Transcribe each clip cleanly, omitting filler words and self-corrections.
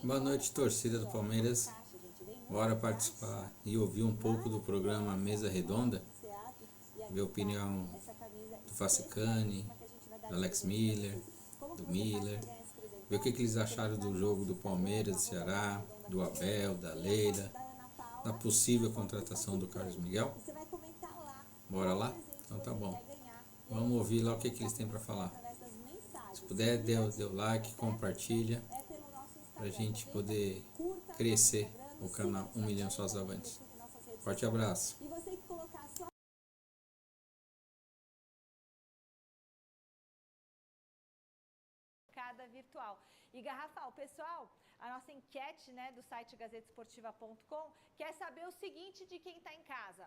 Boa noite, torcida do Palmeiras. Bora participar e ouvir um pouco do programa Mesa Redonda, ver a opinião do Facicani, do Alex Miller, do Miller, ver o que eles acharam do jogo do Palmeiras, do Ceará, do Abel, da Leila, da possível contratação do Carlos Miguel. Bora lá? Então tá bom. Vamos ouvir lá o que eles têm para falar. Se puder, dê o like, compartilha, pra gente poder crescer o canal 1 milhão sócios avantes. Forte abraço. Virtual. E Garrafa, o pessoal, a nossa enquete, né, do site gazetesportiva.com quer saber o seguinte de quem está em casa.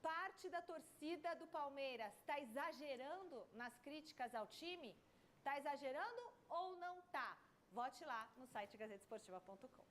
Parte da torcida do Palmeiras está exagerando nas críticas ao time? Está exagerando ou não está? Vote lá no site gazetesportiva.com.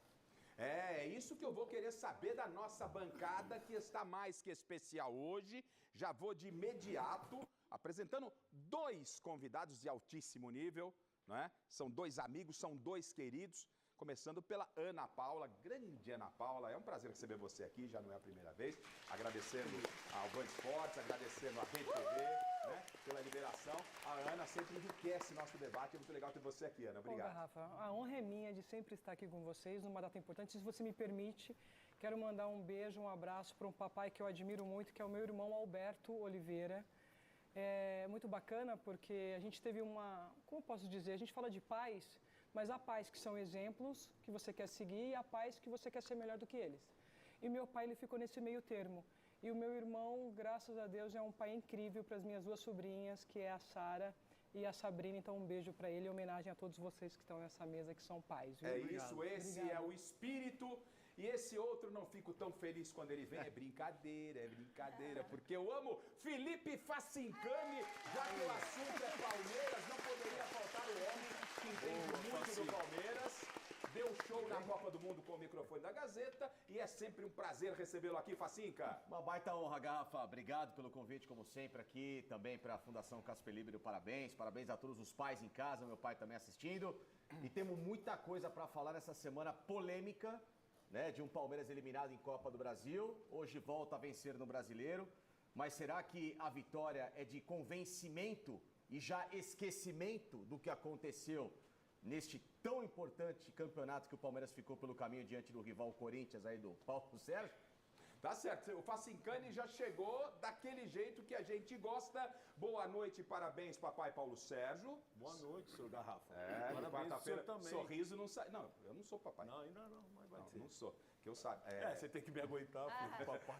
É isso que eu vou querer saber da nossa bancada, que está mais que especial hoje. Já vou de imediato apresentando dois convidados de altíssimo nível, não é? São dois amigos, são dois queridos. Começando pela Ana Paula, grande Ana Paula, é um prazer receber você aqui, já não é a primeira vez. Agradecendo ao Band Esportes, agradecendo à Rede TV, né, pela liberação. A Ana sempre enriquece nosso debate, é muito legal ter você aqui, Ana, obrigado. Bom, Garrafa, a honra é minha de sempre estar aqui com vocês numa data importante. Se você me permite, quero mandar um beijo, um abraço para um papai que eu admiro muito, que é o meu irmão Alberto Oliveira. É muito bacana porque a gente teve como eu posso dizer, a gente fala de pais, mas há pais que são exemplos que você quer seguir e há pais que você quer ser melhor do que eles. E meu pai, ele ficou nesse meio termo. E o meu irmão, graças a Deus, é um pai incrível para as minhas duas sobrinhas, que é a Sara e a Sabrina. Então, um beijo para ele, em homenagem a todos vocês que estão nessa mesa, que são pais. Viu? É Obrigado. isso, esse Obrigado. é o espírito. E esse outro não fico tão feliz quando ele vem, é brincadeira, porque eu amo Felipe Facincani, já que o assunto é Palmeiras, não poderia faltar o homem que entende muito do Palmeiras, deu show na Copa do Mundo com o microfone da Gazeta e é sempre um prazer recebê-lo aqui, Facinca. Uma baita honra, Garrafa, obrigado pelo convite, como sempre, aqui, também para a Fundação Casper Libero, parabéns a todos os pais em casa, meu pai também assistindo, e temos muita coisa para falar nessa semana polêmica, né, de um Palmeiras eliminado em Copa do Brasil, hoje volta a vencer no Brasileiro, mas será que a vitória é de convencimento e já esquecimento do que aconteceu neste tão importante campeonato que o Palmeiras ficou pelo caminho diante do rival Corinthians aí do Paulo Sérgio? Tá certo, o Facincani já chegou daquele jeito que a gente gosta. Boa noite, parabéns, papai Paulo Sérgio. Boa noite, seu Garrafa. Parabéns pro senhor também. Sorriso não sai. Não, eu não sou papai. Não, ainda não, mas vai ser. Não sou. Que eu sabe. Você tem que me aguentar, filho, papai.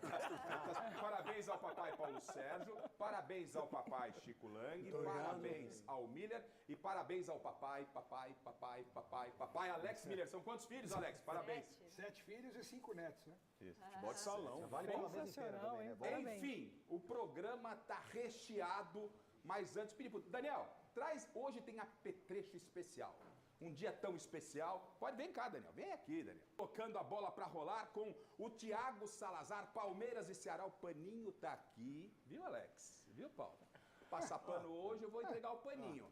Parabéns ao papai Paulo Sérgio, parabéns ao papai Chico Lang, parabéns ao Miller e parabéns ao papai Alex Miller. São quantos filhos, Alex? Parabéns. 7 filhos e 5 netos, né? Isso. Futebol de salão. Vale pela vez inteira também, né? Parabéns. Enfim, o programa tá recheado, mas antes, Filipe, Daniel, hoje tem apetrecho especial. Um dia tão especial. Vem cá, Daniel. Vem aqui, Daniel. Tocando a bola pra rolar com o Thiago Salazar, Palmeiras e Ceará. O paninho tá aqui. Viu, Alex? Viu, Paulo? Passar pano hoje, eu vou entregar o paninho.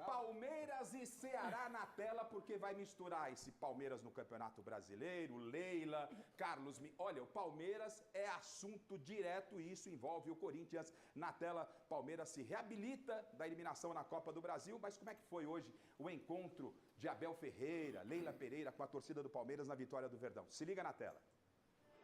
Palmeiras e Ceará na tela, porque vai misturar esse Palmeiras no Campeonato Brasileiro, Leila, Carlos... Olha, o Palmeiras é assunto direto e isso envolve o Corinthians. Na tela, Palmeiras se reabilita da eliminação na Copa do Brasil, mas como é que foi hoje o encontro de Abel Ferreira, Leila Pereira com a torcida do Palmeiras na vitória do Verdão? Se liga na tela.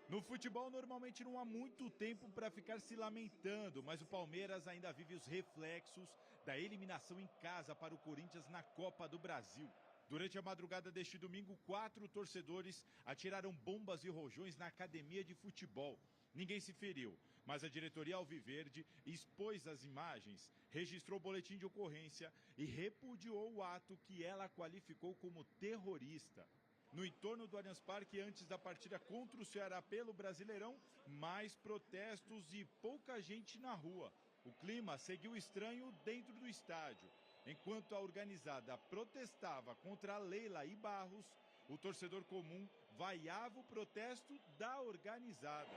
No futebol, normalmente não há muito tempo para ficar se lamentando, mas o Palmeiras ainda vive os reflexos da eliminação em casa para o Corinthians na Copa do Brasil. Durante a madrugada deste domingo, 4 torcedores atiraram bombas e rojões na academia de futebol. Ninguém se feriu, mas a diretoria alviverde expôs as imagens, registrou o boletim de ocorrência e repudiou o ato que ela qualificou como terrorista. No entorno do Allianz Parque, antes da partida contra o Ceará pelo Brasileirão, mais protestos e pouca gente na rua. O clima seguiu estranho dentro do estádio. Enquanto a organizada protestava contra a Leila e Barros, o torcedor comum vaiava o protesto da organizada.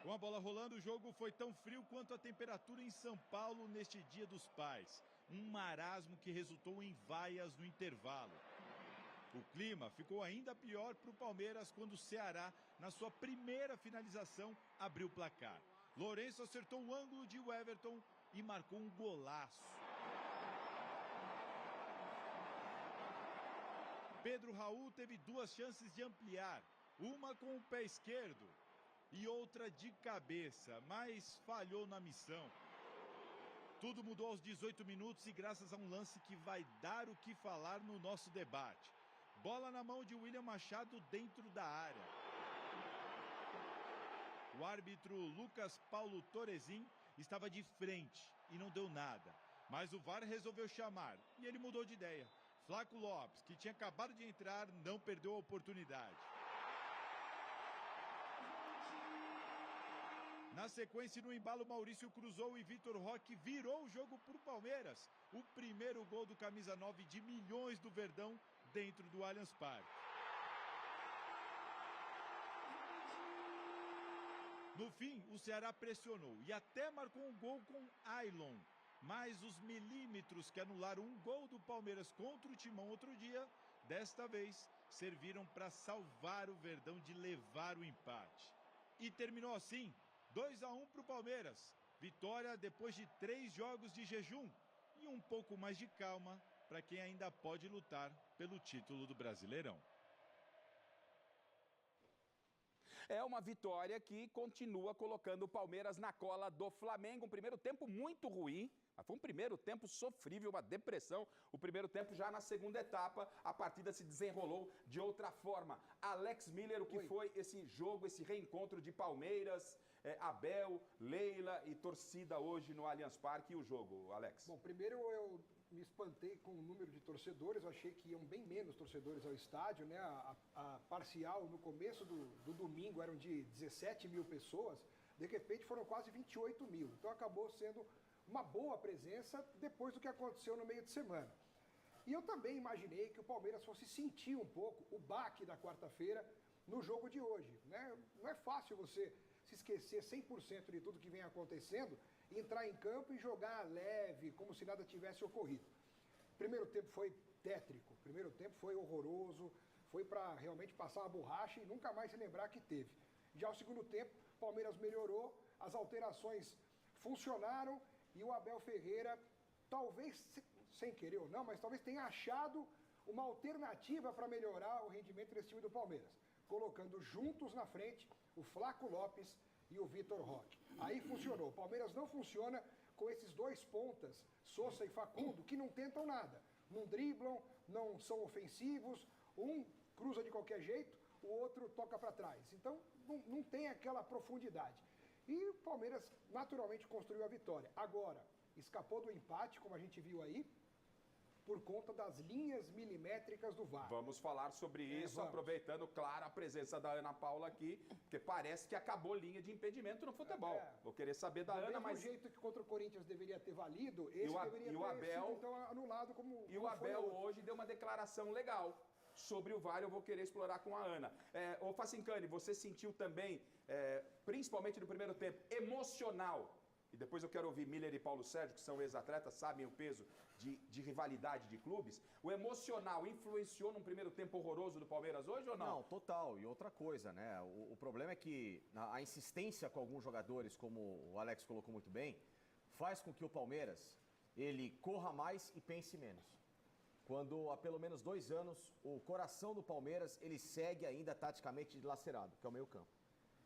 Com a bola rolando, o jogo foi tão frio quanto a temperatura em São Paulo neste Dia dos Pais. um marasmo que resultou em vaias no intervalo. O clima ficou ainda pior para o Palmeiras quando o Ceará, na sua primeira finalização, abriu o placar. Lourenço acertou o ângulo de Everton e marcou um golaço. Pedro Raul teve duas chances de ampliar, uma com o pé esquerdo e outra de cabeça, mas falhou na missão. Tudo mudou aos 18 minutos e graças a um lance que vai dar o que falar no nosso debate. Bola na mão de William Machado dentro da área. O árbitro Lucas Paulo Torezin estava de frente e não deu nada. Mas o VAR resolveu chamar e ele mudou de ideia. Flaco Lopes, que tinha acabado de entrar, não perdeu a oportunidade. Na sequência, no embalo, Maurício cruzou e Vitor Roque virou o jogo para o Palmeiras. O primeiro gol do camisa 9 de milhões do Verdão dentro do Allianz Parque. No fim, o Ceará pressionou e até marcou um gol com Ailon. Mas os milímetros que anularam um gol do Palmeiras contra o Timão outro dia, desta vez, serviram para salvar o Verdão de levar o empate. E terminou assim, 2-1 para o Palmeiras. Vitória depois de 3 jogos de jejum e um pouco mais de calma para quem ainda pode lutar pelo título do Brasileirão. É uma vitória que continua colocando o Palmeiras na cola do Flamengo. Um primeiro tempo muito ruim. Foi um primeiro tempo sofrível, uma depressão. O primeiro tempo já na segunda etapa, a partida se desenrolou de outra forma. Alex Miller, o que foi esse jogo, esse reencontro de Palmeiras, Abel, Leila e torcida hoje no Allianz Parque e o jogo, Alex? Bom, primeiro eu me espantei com o número de torcedores, eu achei que iam bem menos torcedores ao estádio, né? A parcial no começo do domingo eram de 17 mil pessoas, de repente foram quase 28 mil. Então acabou sendo uma boa presença depois do que aconteceu no meio de semana. E eu também imaginei que o Palmeiras fosse sentir um pouco o baque da quarta-feira no jogo de hoje, né? Não é fácil você se esquecer 100% de tudo que vem acontecendo, entrar em campo e jogar leve, como se nada tivesse ocorrido. Primeiro tempo foi tétrico, primeiro tempo foi horroroso, foi para realmente passar uma borracha e nunca mais se lembrar que teve. Já o segundo tempo, o Palmeiras melhorou, as alterações funcionaram e o Abel Ferreira, talvez sem querer ou não, mas talvez tenha achado uma alternativa para melhorar o rendimento desse time do Palmeiras, colocando juntos na frente o Flaco Lopes e o Vitor Roque. Aí funcionou. O Palmeiras não funciona com esses dois pontas, Sousa e Facundo, que não tentam nada. Não driblam, não são ofensivos, um cruza de qualquer jeito, o outro toca para trás. Então, não tem aquela profundidade. E o Palmeiras naturalmente construiu a vitória. Agora, escapou do empate, como a gente viu aí, por conta das linhas milimétricas do VAR. Vamos falar sobre isso, aproveitando, claro, a presença da Ana Paula aqui, porque parece que acabou linha de impedimento no futebol. Vou querer saber da Ana, mas... Do jeito que contra o Corinthians deveria ter valido, esse deveria ter sido, então, anulado como... E o Abel hoje deu uma declaração legal sobre o VAR, eu vou querer explorar com a Ana. Ô Facincani, você sentiu também, principalmente no primeiro tempo, emocional, e depois eu quero ouvir Miller e Paulo Sérgio, que são ex-atletas, sabem o peso de rivalidade de clubes. O emocional influenciou num primeiro tempo horroroso do Palmeiras hoje ou não? Não, total. E outra coisa, né? O problema é que a insistência com alguns jogadores, como o Alex colocou muito bem, faz com que o Palmeiras, ele corra mais e pense menos. Quando há pelo menos 2 anos, o coração do Palmeiras, ele segue ainda taticamente dilacerado, que é o meio-campo.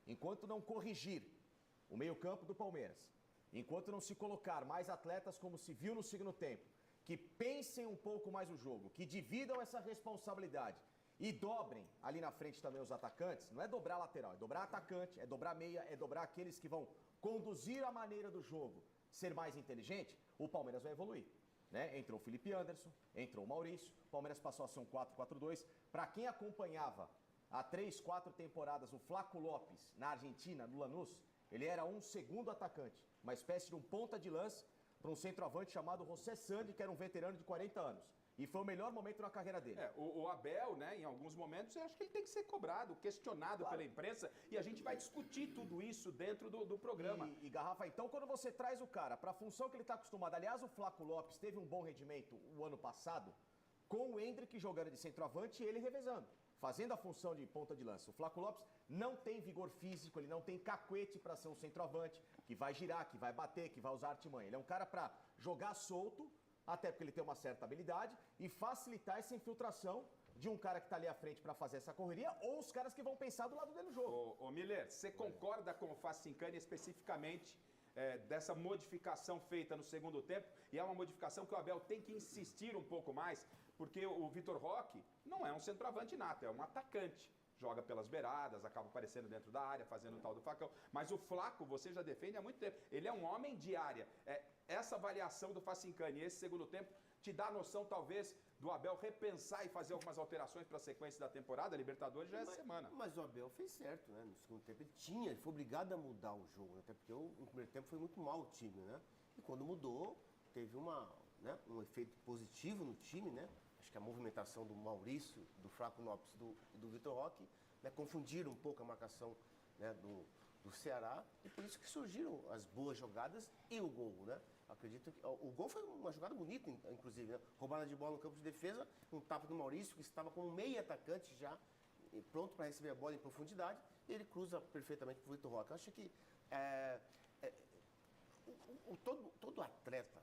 Enquanto não corrigir o meio-campo do Palmeiras, enquanto não se colocar mais atletas como se viu no segundo tempo, que pensem um pouco mais o jogo, que dividam essa responsabilidade e dobrem ali na frente também os atacantes, não é dobrar lateral, é dobrar atacante, é dobrar meia, é dobrar aqueles que vão conduzir a maneira do jogo, ser mais inteligente, o Palmeiras vai evoluir. Né? Entrou o Felipe Anderson, entrou o Maurício, o Palmeiras passou a ser um 4-4-2. Para quem acompanhava há 3, 4 temporadas o Flaco Lopes na Argentina, no Lanús, ele era um segundo atacante, uma espécie de um ponta de lança para um centroavante chamado José Sandi, que era um veterano de 40 anos. E foi o melhor momento na carreira dele. O Abel, né, em alguns momentos, eu acho que ele tem que ser cobrado, questionado pela imprensa, e a gente vai discutir tudo isso dentro do programa. E Garrafa, então quando você traz o cara para a função que ele está acostumado, aliás, o Flaco Lopes teve um bom rendimento o ano passado, com o Endrick jogando de centroavante e ele revezando, fazendo a função de ponta de lança. O Flaco Lopes não tem vigor físico, ele não tem cacuete para ser um centroavante, que vai girar, que vai bater, que vai usar artimanha. Ele é um cara para jogar solto, até porque ele tem uma certa habilidade, e facilitar essa infiltração de um cara que está ali à frente para fazer essa correria, ou os caras que vão pensar do lado dele no jogo. Ô Miller, você concorda com o Facincani especificamente dessa modificação feita no segundo tempo? E é uma modificação que o Abel tem que insistir um pouco mais, porque o Vitor Roque não é um centroavante nato, é um atacante. Joga pelas beiradas, acaba aparecendo dentro da área, fazendo o tal do facão. Mas o Flaco, você já defende há muito tempo. Ele é um homem de área. Essa avaliação do Facincani, esse segundo tempo, te dá a noção, talvez, do Abel repensar e fazer algumas alterações para a sequência da temporada. A Libertadores já é essa semana. Mas o Abel fez certo, né? No segundo tempo ele foi obrigado a mudar o jogo, né? Até porque no primeiro tempo foi muito mal o time, né? E quando mudou, teve um efeito positivo no time, né? Acho que a movimentação do Maurício, do Flaco Lopes e do Vitor Roque, né, confundiram um pouco a marcação, né, do Ceará, e por isso que surgiram as boas jogadas e o gol, né? Acredito que o gol foi uma jogada bonita, inclusive, né? Roubada de bola no campo de defesa, um tapa do Maurício, que estava como meio atacante já, pronto para receber a bola em profundidade, e ele cruza perfeitamente para o Vitor Roque. Eu acho que todo atleta,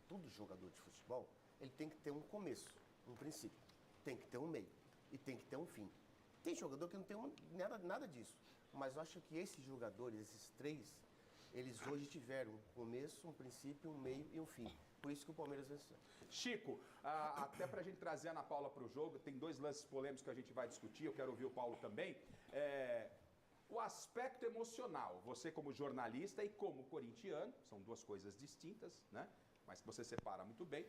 todo jogador de futebol, ele tem que ter um começo, um princípio, tem que ter um meio e tem que ter um fim. Tem jogador que não tem nada disso, mas eu acho que esses jogadores, esses três, eles hoje tiveram um começo, um princípio, um meio e um fim. Por isso que o Palmeiras venceu. Chico, até pra gente trazer a Ana Paula pro jogo, tem 2 lances polêmicos que a gente vai discutir, eu quero ouvir o Paulo também. O aspecto emocional, você como jornalista e como corintiano, são 2 coisas distintas, né? Mas que você separa muito bem.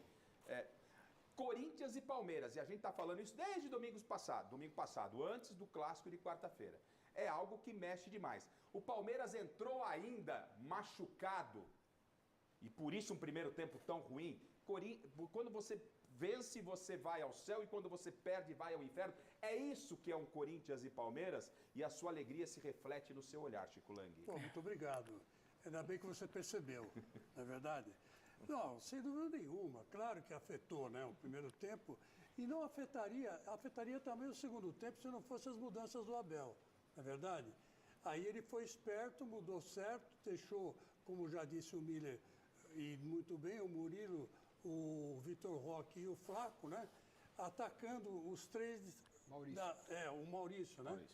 Corinthians e Palmeiras, e a gente tá falando isso desde domingo passado, antes do clássico de quarta-feira. É algo que mexe demais. O Palmeiras entrou ainda machucado, e por isso um primeiro tempo tão ruim. Quando você vence, você vai ao céu, e quando você perde, vai ao inferno. É isso que é um Corinthians e Palmeiras, e a sua alegria se reflete no seu olhar, Chico Lang. Pô, muito obrigado. Ainda bem que você percebeu, não é verdade? Não, sem dúvida nenhuma. Claro que afetou, né, o primeiro tempo, e não afetaria também o segundo tempo se não fossem as mudanças do Abel, não é verdade? Aí ele foi esperto, mudou certo, deixou, como já disse o Miller, e muito bem, o Murilo, o Vitor Roque e o Flaco, né? Atacando os 3... Maurício. O Maurício, né?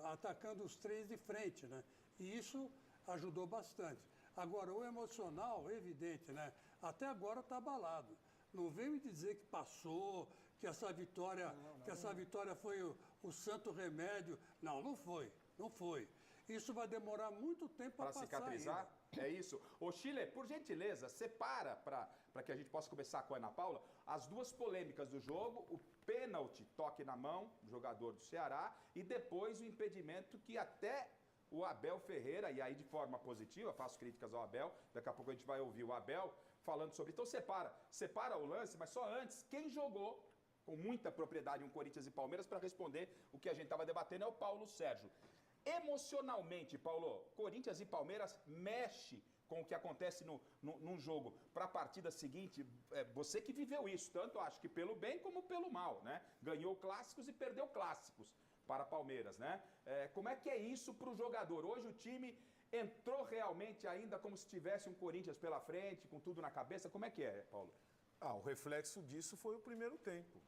Atacando os 3 de frente, né? E isso ajudou bastante. Agora, o emocional, evidente, né? Até agora está abalado. Não vem me dizer que passou, que essa vitória, essa vitória foi o santo remédio. Não foi. Não foi. Isso vai demorar muito tempo para cicatrizar. Ainda. É isso. Ô Chile, por gentileza, separa para que a gente possa começar com a Ana Paula as 2 polêmicas do jogo, o pênalti, toque na mão, do jogador do Ceará, e depois o impedimento que até o Abel Ferreira, e aí de forma positiva, faço críticas ao Abel, daqui a pouco a gente vai ouvir o Abel falando sobre. Então separa o lance, mas só antes, quem jogou com muita propriedade um Corinthians e Palmeiras para responder o que a gente estava debatendo é o Paulo Sérgio. Emocionalmente, Paulo, Corinthians e Palmeiras mexe com o que acontece num jogo para a partida seguinte. Você que viveu isso, tanto acho que pelo bem como pelo mal, né? Ganhou clássicos e perdeu clássicos para Palmeiras, né? Como é que é isso para o jogador? Hoje o time entrou realmente ainda como se tivesse um Corinthians pela frente, com tudo na cabeça. Como é que é, Paulo? O reflexo disso foi o primeiro tempo.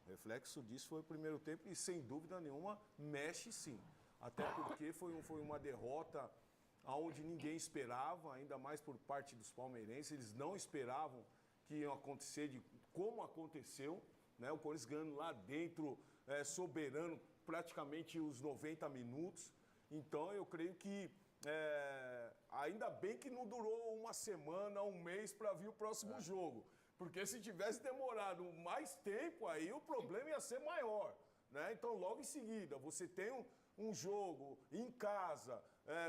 E, sem dúvida nenhuma, mexe sim. Até porque foi uma derrota onde ninguém esperava, ainda mais por parte dos palmeirenses. Eles não esperavam que ia acontecer como aconteceu, né? O Corinthians ganhando lá dentro, soberano, praticamente os 90 minutos. Então, eu creio que ainda bem que não durou uma semana, um mês para vir o próximo jogo. Porque se tivesse demorado mais tempo, aí o problema ia ser maior, né? Então, logo em seguida, você tem um jogo em casa,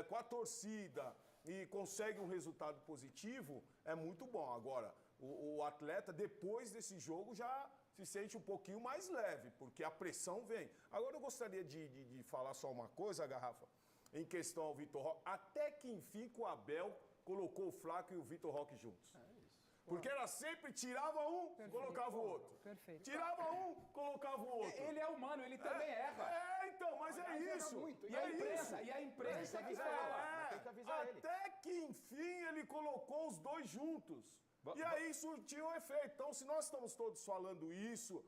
com a torcida, e consegue um resultado positivo, é muito bom. Agora, o atleta, depois desse jogo, já se sente um pouquinho mais leve, porque a pressão vem. Agora eu gostaria de falar só uma coisa, Garrafa, em questão ao Vitor Roque. Até que enfim que o Abel colocou o Flaco e o Vitor Roque juntos. Porque ela sempre tirava um, colocava o outro. Perfeito. Tirava um, colocava o outro. Ele é humano, ele também erra. Então, mas é isso. muito. E a imprensa que fala. Tem que avisar ele. Até que enfim ele colocou os dois juntos. E aí surtiu o efeito. Então, se nós estamos todos falando isso,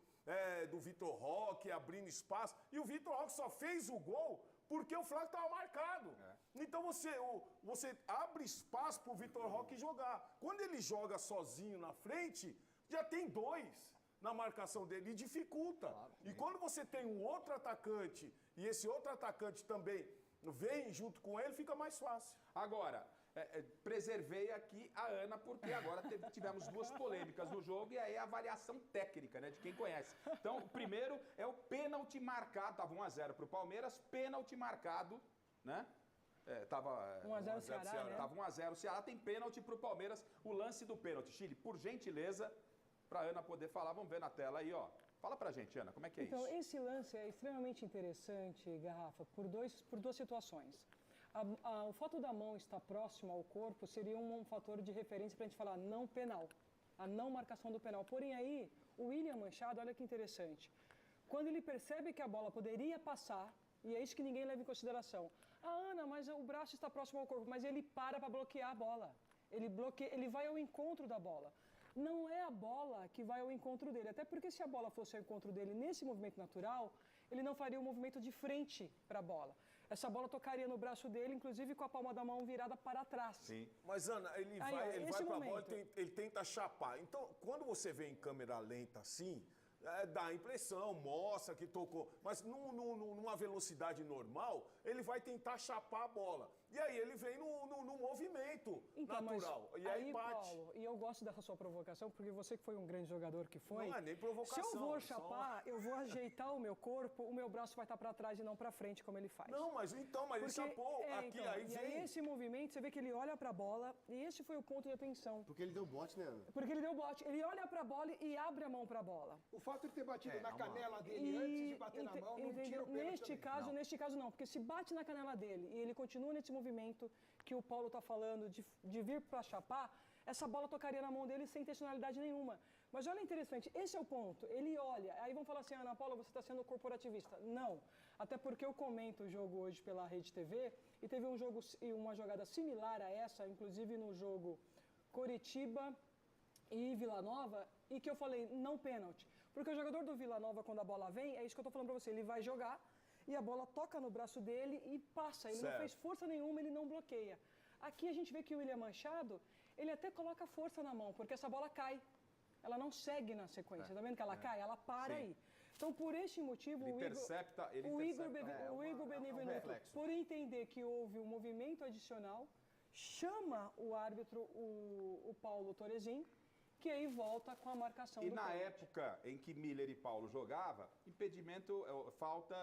do Vitor Roque abrindo espaço, e o Vitor Roque só fez o gol porque o Flaco estava marcado. Então você abre espaço para o Vitor Roque jogar. Quando ele joga sozinho na frente, já tem dois na marcação dele e dificulta. E quando você tem um outro atacante e esse outro atacante também vem junto com ele, fica mais fácil. Agora, preservei aqui a Ana, porque agora tivemos duas polêmicas no jogo e aí a avaliação técnica, né, de quem conhece. Então, o primeiro é o pênalti marcado, tava 1-0 pro Palmeiras, pênalti marcado, né? Tava 1-0 Ceará, né? Tava 1-0 Ceará, tem pênalti pro Palmeiras, o lance do pênalti. Chile, por gentileza, pra Ana poder falar, vamos ver na tela aí, ó. Fala pra gente, Ana, como é que é Então, isso? esse lance é extremamente interessante, Garrafa, por duas situações. O fato da mão estar próxima ao corpo seria um fator de referência para a gente falar não penal, a não marcação do penal. Porém, aí, o William Machado, olha que interessante, quando ele percebe que a bola poderia passar, e é isso que ninguém leva em consideração, Ana, mas o braço está próximo ao corpo, mas ele para bloquear a bola, ele vai ao encontro da bola. Não é a bola que vai ao encontro dele, até porque se a bola fosse ao encontro dele nesse movimento natural, ele não faria um movimento de frente para a bola. Essa bola tocaria no braço dele, inclusive com a palma da mão virada para trás. Sim. Mas, Ana, ele vai para a bola e ele tenta chapar. Então, quando você vê em câmera lenta assim, dá a impressão, mostra que tocou. Mas numa velocidade normal, ele vai tentar chapar a bola. E aí ele vem no movimento natural. E aí bate. Paulo, e eu gosto dessa sua provocação, porque você que foi um grande jogador que foi... Não é nem provocação. Se eu vou chapar, eu vou ajeitar o meu corpo, o meu braço vai estar para trás e não para frente, como ele faz. Não, mas ele chapou aqui, aí vem. E aí esse movimento, você vê que ele olha para a bola, e esse foi o ponto de atenção. Porque ele deu bote, né, Ana? Porque ele deu bote. Ele olha para a bola e abre a mão para a bola. O fato de ter batido na canela dele antes de bater na mão, não tira o pênalti Neste caso não, porque se bate na canela dele e ele continua nesse movimento que o Paulo está falando de vir para chapar, essa bola tocaria na mão dele sem intencionalidade nenhuma. Mas olha interessante, esse é o ponto. Ele olha, aí vão falar assim, Ana Paula, você está sendo corporativista. Não, até porque eu comento o jogo hoje pela Rede TV e teve uma jogada similar a essa, inclusive no jogo Coritiba e Vila Nova, e que eu falei, não pênalti. Porque o jogador do Vila Nova, quando a bola vem, é isso que eu estou falando para você, ele vai jogar, e a bola toca no braço dele e passa. Ele não fez força nenhuma, ele não bloqueia. Aqui a gente vê que o William Machado, ele até coloca força na mão, porque essa bola cai. Ela não segue na sequência. Tá vendo que ela cai? Ela para aí. Então, por este motivo, o Igor Benevenuto, por entender que houve um movimento adicional, chama o árbitro, o Paulo Torezin, que aí volta com a marcação do na pênalti. época em que Miller e Paulo jogavam, impedimento, falta,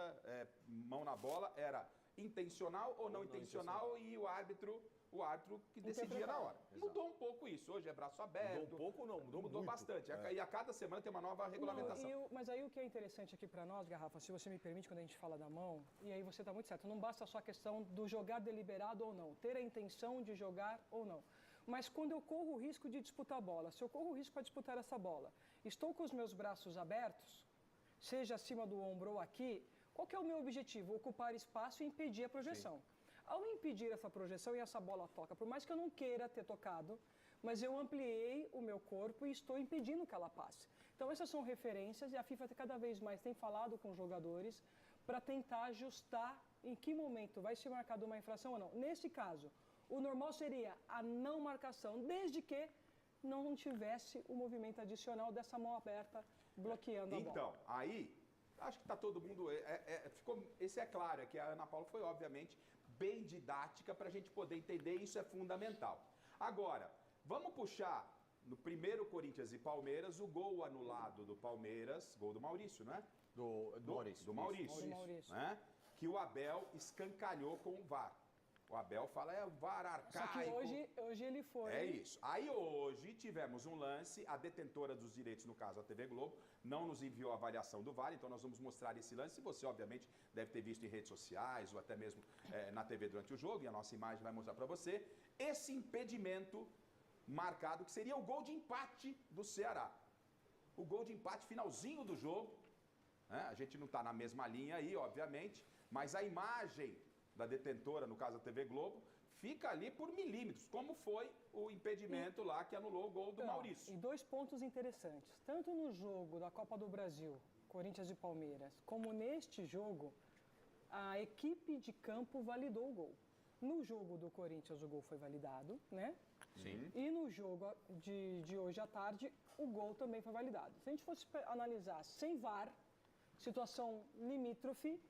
mão na bola, era intencional ou não intencional e o árbitro que decidia na hora. Exato. Mudou um pouco isso, hoje é braço aberto. Mudou um pouco não, mudou muito. Bastante. E a cada semana tem uma nova regulamentação. Mas aí o que é interessante aqui para nós, Garrafa, se você me permite, quando a gente fala da mão, e aí você está muito certo, não basta só a questão do jogar deliberado ou não, ter a intenção de jogar ou não. Mas quando eu corro o risco de disputar a bola, se eu corro o risco para disputar essa bola, estou com os meus braços abertos, seja acima do ombro ou aqui, qual que é o meu objetivo? Ocupar espaço e impedir a projeção. Sim. Ao impedir essa projeção e essa bola toca, por mais que eu não queira ter tocado, mas eu ampliei o meu corpo e estou impedindo que ela passe. Então essas são referências e a FIFA cada vez mais tem falado com os jogadores para tentar ajustar em que momento vai ser marcada uma infração ou não. Nesse caso, o normal seria a não marcação, desde que não tivesse o movimento adicional dessa mão aberta bloqueando a bola. Então, aí, acho que está todo mundo... esse é claro, é que a Ana Paula foi, obviamente, bem didática para a gente poder entender, isso é fundamental. Agora, vamos puxar no primeiro Corinthians e Palmeiras o gol anulado do Palmeiras, gol do Maurício, não é? Do Maurício. Do Maurício. Maurício. Né? Que o Abel escancalhou com o VAR. O Abel fala, é o VAR arcaico. Só que hoje ele foi... É isso. Aí hoje tivemos um lance, a detentora dos direitos, no caso a TV Globo, não nos enviou a avaliação do VAR, então nós vamos mostrar esse lance. Você, obviamente, deve ter visto em redes sociais ou até mesmo na TV durante o jogo, e a nossa imagem vai mostrar para você. Esse impedimento marcado, que seria o gol de empate do Ceará. O gol de empate, finalzinho do jogo. Né? A gente não está na mesma linha aí, obviamente, mas a imagem da detentora, no caso a TV Globo, fica ali por milímetros, como foi o impedimento lá que anulou o gol do Maurício. E 2 pontos interessantes. Tanto no jogo da Copa do Brasil, Corinthians e Palmeiras, como neste jogo, a equipe de campo validou o gol. No jogo do Corinthians, o gol foi validado, né? Sim. E no jogo de hoje à tarde, o gol também foi validado. Se a gente fosse analisar sem VAR, situação limítrofe,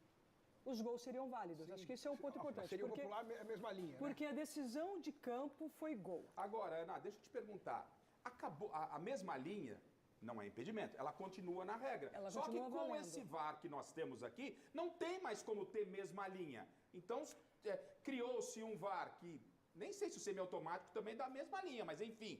os gols seriam válidos. Sim. Acho que esse é um ponto importante. Seria popular a mesma linha. Porque a decisão de campo foi gol. Agora, Ana, deixa eu te perguntar. Acabou a mesma linha, não é impedimento, ela continua na regra. Ela Só que continua com valendo. esse VAR que nós temos aqui, não tem mais como ter mesma linha. Então, criou-se um VAR que, nem sei se o semiautomático também dá a mesma linha, mas enfim...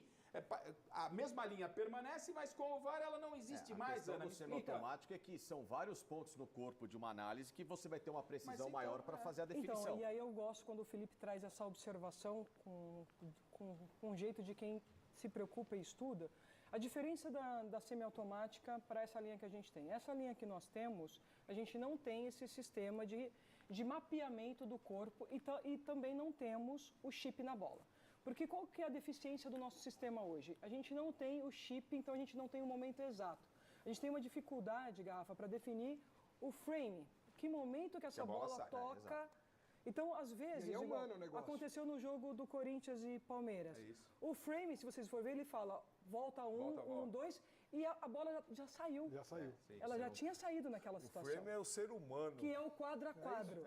a mesma linha permanece, mas com o VAR ela não existe mais, A questão Ana. do semiautomático é que são vários pontos no corpo de uma análise que você vai ter uma precisão então, maior para fazer a definição. Então, e aí eu gosto quando o Felipe traz essa observação com um jeito de quem se preocupa e estuda. A diferença da semiautomática para essa linha que a gente tem. Essa linha que nós temos, a gente não tem esse sistema de mapeamento do corpo e também não temos o chip na bola. Porque qual que é a deficiência do nosso sistema hoje? A gente não tem o chip, então a gente não tem o momento exato. A gente tem uma dificuldade, Garrafa, para definir o frame. Que momento que essa bola sai, toca... Então, às vezes, E é igual humano o negócio. aconteceu no jogo do Corinthians e Palmeiras. É isso. O frame, se vocês forem ver, ele fala volta um, dois, e a bola já saiu. Já saiu. Ela já tinha saído naquela O situação. frame é o ser humano. Que é o quadro a quadro.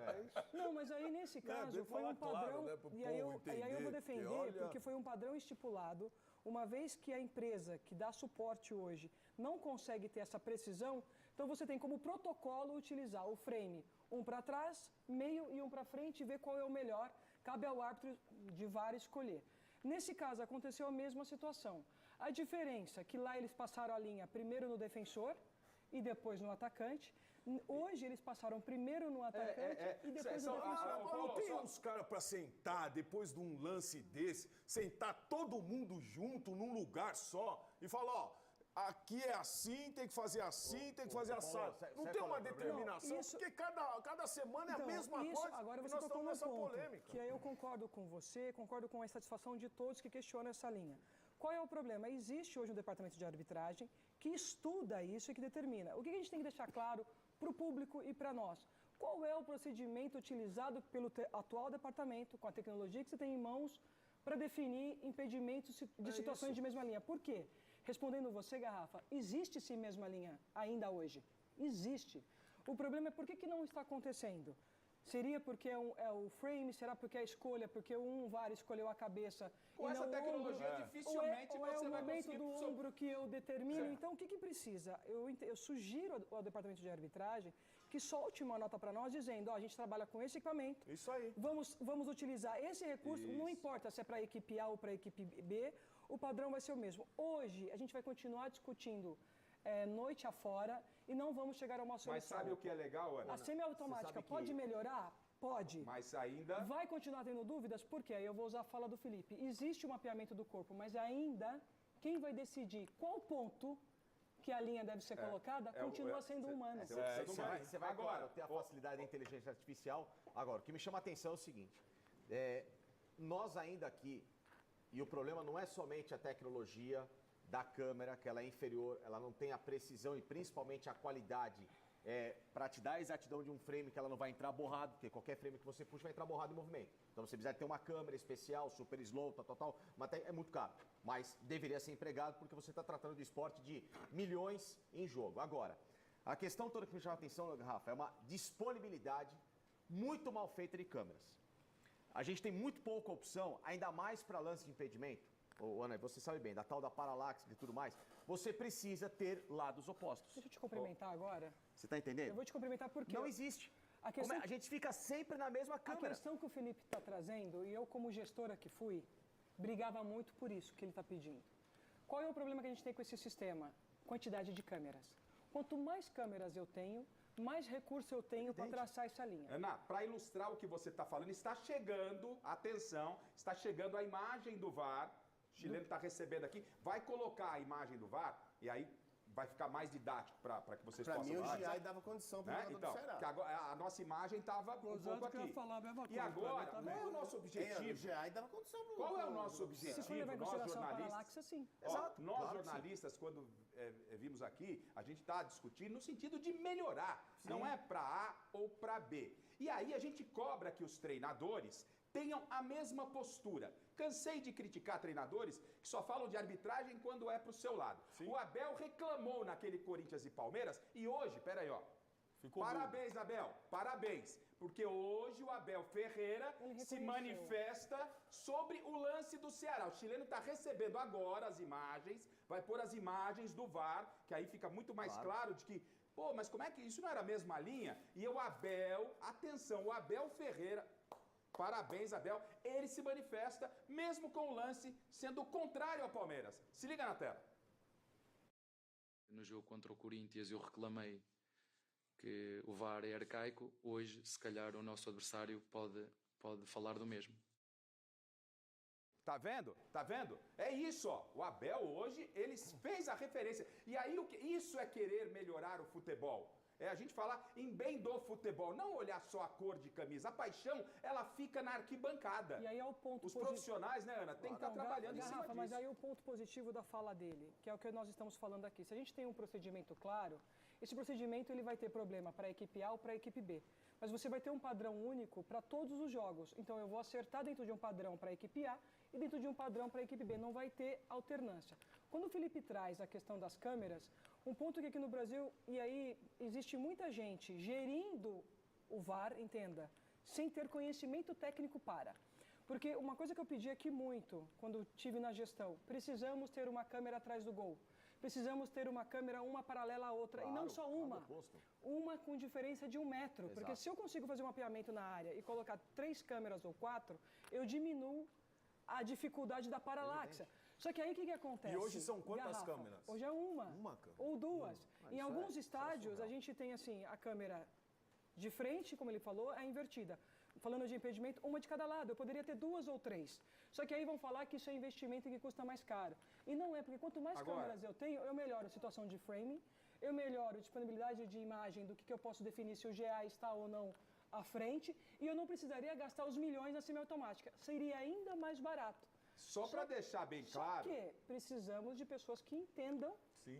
Não, mas aí nesse caso bem foi um falar padrão, claro, né, pro e aí eu povo vou entender, defender, porque olha- porque foi um padrão estipulado. Uma vez que a empresa que dá suporte hoje não consegue ter essa precisão, então você tem como protocolo utilizar o frame, um para trás, meio e um para frente, e ver qual é o melhor. Cabe ao árbitro de VAR escolher. Nesse caso, aconteceu a mesma situação. A diferença é que lá eles passaram a linha primeiro no defensor e depois no atacante. Hoje eles passaram primeiro no atacante e depois no defensor. Não tem uns caras pra sentar depois de um lance desse, sentar todo mundo junto num lugar só e falar, ó, aqui é assim, tem que fazer assim, tem que fazer assado. Não tem uma determinação, Não, isso- porque cada semana é a mesma isso, coisa. agora e você nós tocou estamos no nessa ponto, polêmica. que aí eu concordo com você, concordo com a insatisfação de todos que questionam essa linha. Qual é o problema? Existe hoje um departamento de arbitragem que estuda isso e que determina. O que a gente tem que deixar claro para o público e para nós? Qual é o procedimento utilizado pelo atual departamento, com a tecnologia que você tem em mãos, para definir impedimentos de situações de mesma linha? Por quê? Respondendo você, Garrafa, existe sim mesma linha ainda hoje. Existe. O problema é por que não está acontecendo? Seria porque é o frame? Será porque é a escolha? Porque um VAR escolheu a cabeça Com e essa não tecnologia, o ombro? dificilmente ou é você o vai momento conseguir... do ombro que eu determino? Então, o que precisa? Eu sugiro ao departamento de arbitragem que solte uma nota para nós dizendo, ó, a gente trabalha com esse equipamento. Isso aí. Vamos utilizar esse recurso, não importa se é para a equipe A ou para a equipe B, o padrão vai ser o mesmo. Hoje, a gente vai continuar discutindo noite afora e não vamos chegar a uma solução. Mas sabe o que é legal, Ana? A semiautomática pode melhorar? Pode. Mas ainda... Vai continuar tendo dúvidas? Por quê? Aí eu vou usar a fala do Felipe. Existe o mapeamento do corpo, mas ainda quem vai decidir qual ponto que a linha deve ser colocada continua sendo humano. Você vai agora ter a facilidade da inteligência artificial. Agora, o que me chama a atenção é o seguinte. Nós ainda aqui, e o problema não é somente a tecnologia da câmera, que ela é inferior, ela não tem a precisão e principalmente a qualidade para te dar a exatidão de um frame que ela não vai entrar borrado, porque qualquer frame que você puxa vai entrar borrado em movimento. Então você precisa ter uma câmera especial, super slow, tal, mas é muito caro. Mas deveria ser empregado porque você está tratando de esporte de milhões em jogo. Agora, a questão toda que me chama a atenção, Rafa, é uma disponibilidade muito mal feita de câmeras. A gente tem muito pouca opção, ainda mais para lance de impedimento. Ana, você sabe bem, da tal da paralaxe e tudo mais, você precisa ter lados opostos. Deixa eu te cumprimentar agora. Você está entendendo? Eu vou te cumprimentar porque... Não existe. A gente fica sempre na mesma câmera. A questão que o Felipe está trazendo, e eu como gestora que fui, brigava muito por isso que ele está pedindo. Qual é o problema que a gente tem com esse sistema? Quantidade de câmeras. Quanto mais câmeras eu tenho, mais recurso eu tenho para traçar essa linha. Ana, para ilustrar o que você está falando, está chegando, atenção, está chegando a imagem do VAR, o chileno está recebendo aqui, vai colocar a imagem do VAR, e aí vai ficar mais didático para que vocês possam... Para mim, o GI dava condição para o jogador do Ceará. Que agora, a nossa imagem estava um pouco aqui. Falar a mesma e agora, qual é o nosso objetivo? O GI dava condição para o Qual é o nosso objetivo? Se for levar em consideração a paralaxe, sim. Exato. Nós, jornalistas, quando vimos aqui, a gente está discutindo no sentido de melhorar. Sim. Não é para A ou para B. E aí a gente cobra que os treinadores tenham a mesma postura. Cansei de criticar treinadores que só falam de arbitragem quando é pro seu lado. Sim. O Abel reclamou naquele Corinthians e Palmeiras e hoje, peraí, ó. Parabéns, Abel, parabéns. Porque hoje o Abel Ferreira se manifesta sobre o lance do Ceará. O chileno está recebendo agora as imagens, vai pôr as imagens do VAR, que aí fica muito mais claro de que, pô, mas como é que isso não era a mesma linha? E o Abel, atenção, o Abel Ferreira... Parabéns, Abel. Ele se manifesta, mesmo com o lance sendo contrário ao Palmeiras. Se liga na tela. No jogo contra o Corinthians eu reclamei que o VAR é arcaico. Hoje, se calhar, o nosso adversário pode falar do mesmo. Tá vendo? Tá vendo? É isso, ó. O Abel hoje, ele fez a referência. E aí, isso é querer melhorar o futebol. É a gente falar em bem do futebol, não olhar só a cor de camisa. A paixão, ela fica na arquibancada. E aí é o ponto Os profissionais, né, Ana, tem que estar trabalhando em cima disso. Mas aí o ponto positivo da fala dele, que é o que nós estamos falando aqui. Se a gente tem um procedimento claro, esse procedimento ele vai ter problema para a equipe A ou para a equipe B. Mas você vai ter um padrão único para todos os jogos. Então eu vou acertar dentro de um padrão para a equipe A e dentro de um padrão para a equipe B. Não vai ter alternância. Quando o Felipe traz a questão das câmeras, um ponto que aqui no Brasil, e aí existe muita gente gerindo o VAR, entenda, sem ter conhecimento técnico para. Porque uma coisa que eu pedi aqui muito, quando estive na gestão, precisamos ter uma câmera atrás do gol. Precisamos ter uma câmera, uma paralela à outra, claro, e não só uma com diferença de 1 metro. Exato. Porque se eu consigo fazer um mapeamento na área e colocar 3 câmeras ou 4, eu diminuo a dificuldade da paralaxe. Só que aí o que acontece? E hoje são quantas câmeras? Hoje é uma ou 2. Em alguns estádios a gente tem assim, a câmera de frente, como ele falou, é invertida. Falando de impedimento, uma de cada lado. Eu poderia ter 2 ou 3. Só que aí vão falar que isso é investimento e que custa mais caro. E não é, porque quanto mais câmeras eu tenho, eu melhoro a situação de framing, eu melhoro a disponibilidade de imagem do que eu posso definir se o GA está ou não à frente, e eu não precisaria gastar os milhões na semiautomática. Seria ainda mais barato. Só para deixar bem claro... Só que precisamos de pessoas que entendam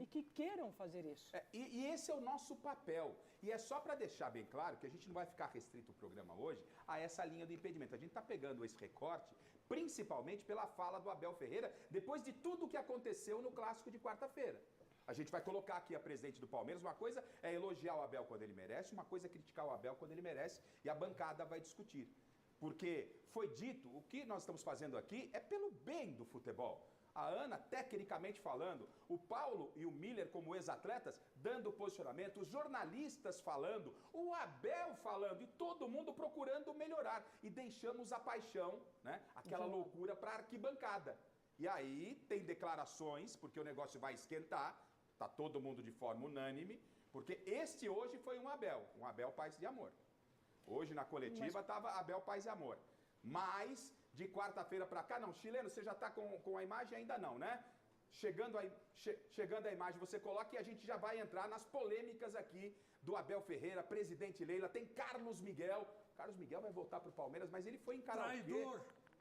e que queiram fazer isso. E esse é o nosso papel. E é só para deixar bem claro que a gente não vai ficar restrito o programa hoje a essa linha do impedimento. A gente está pegando esse recorte principalmente pela fala do Abel Ferreira, depois de tudo o que aconteceu no Clássico de quarta-feira. A gente vai colocar aqui a presidente do Palmeiras, uma coisa é elogiar o Abel quando ele merece, uma coisa é criticar o Abel quando ele merece, e a bancada vai discutir. Porque foi dito, o que nós estamos fazendo aqui é pelo bem do futebol. A Ana, tecnicamente falando, o Paulo e o Miller como ex-atletas dando posicionamento, os jornalistas falando, o Abel falando e todo mundo procurando melhorar. E deixamos a paixão, né, aquela loucura para a arquibancada. E aí tem declarações, porque o negócio vai esquentar, tá todo mundo de forma unânime, porque este hoje foi um Abel Paz de Amor. Hoje na coletiva estava Abel Paz e Amor. Mas de quarta-feira para cá, não, chileno, você já está com a imagem? Ainda não, né? Chegando a imagem, você coloca e a gente já vai entrar nas polêmicas aqui do Abel Ferreira, presidente Leila, tem Carlos Miguel. Carlos Miguel vai voltar para o Palmeiras, mas ele foi em karaokê.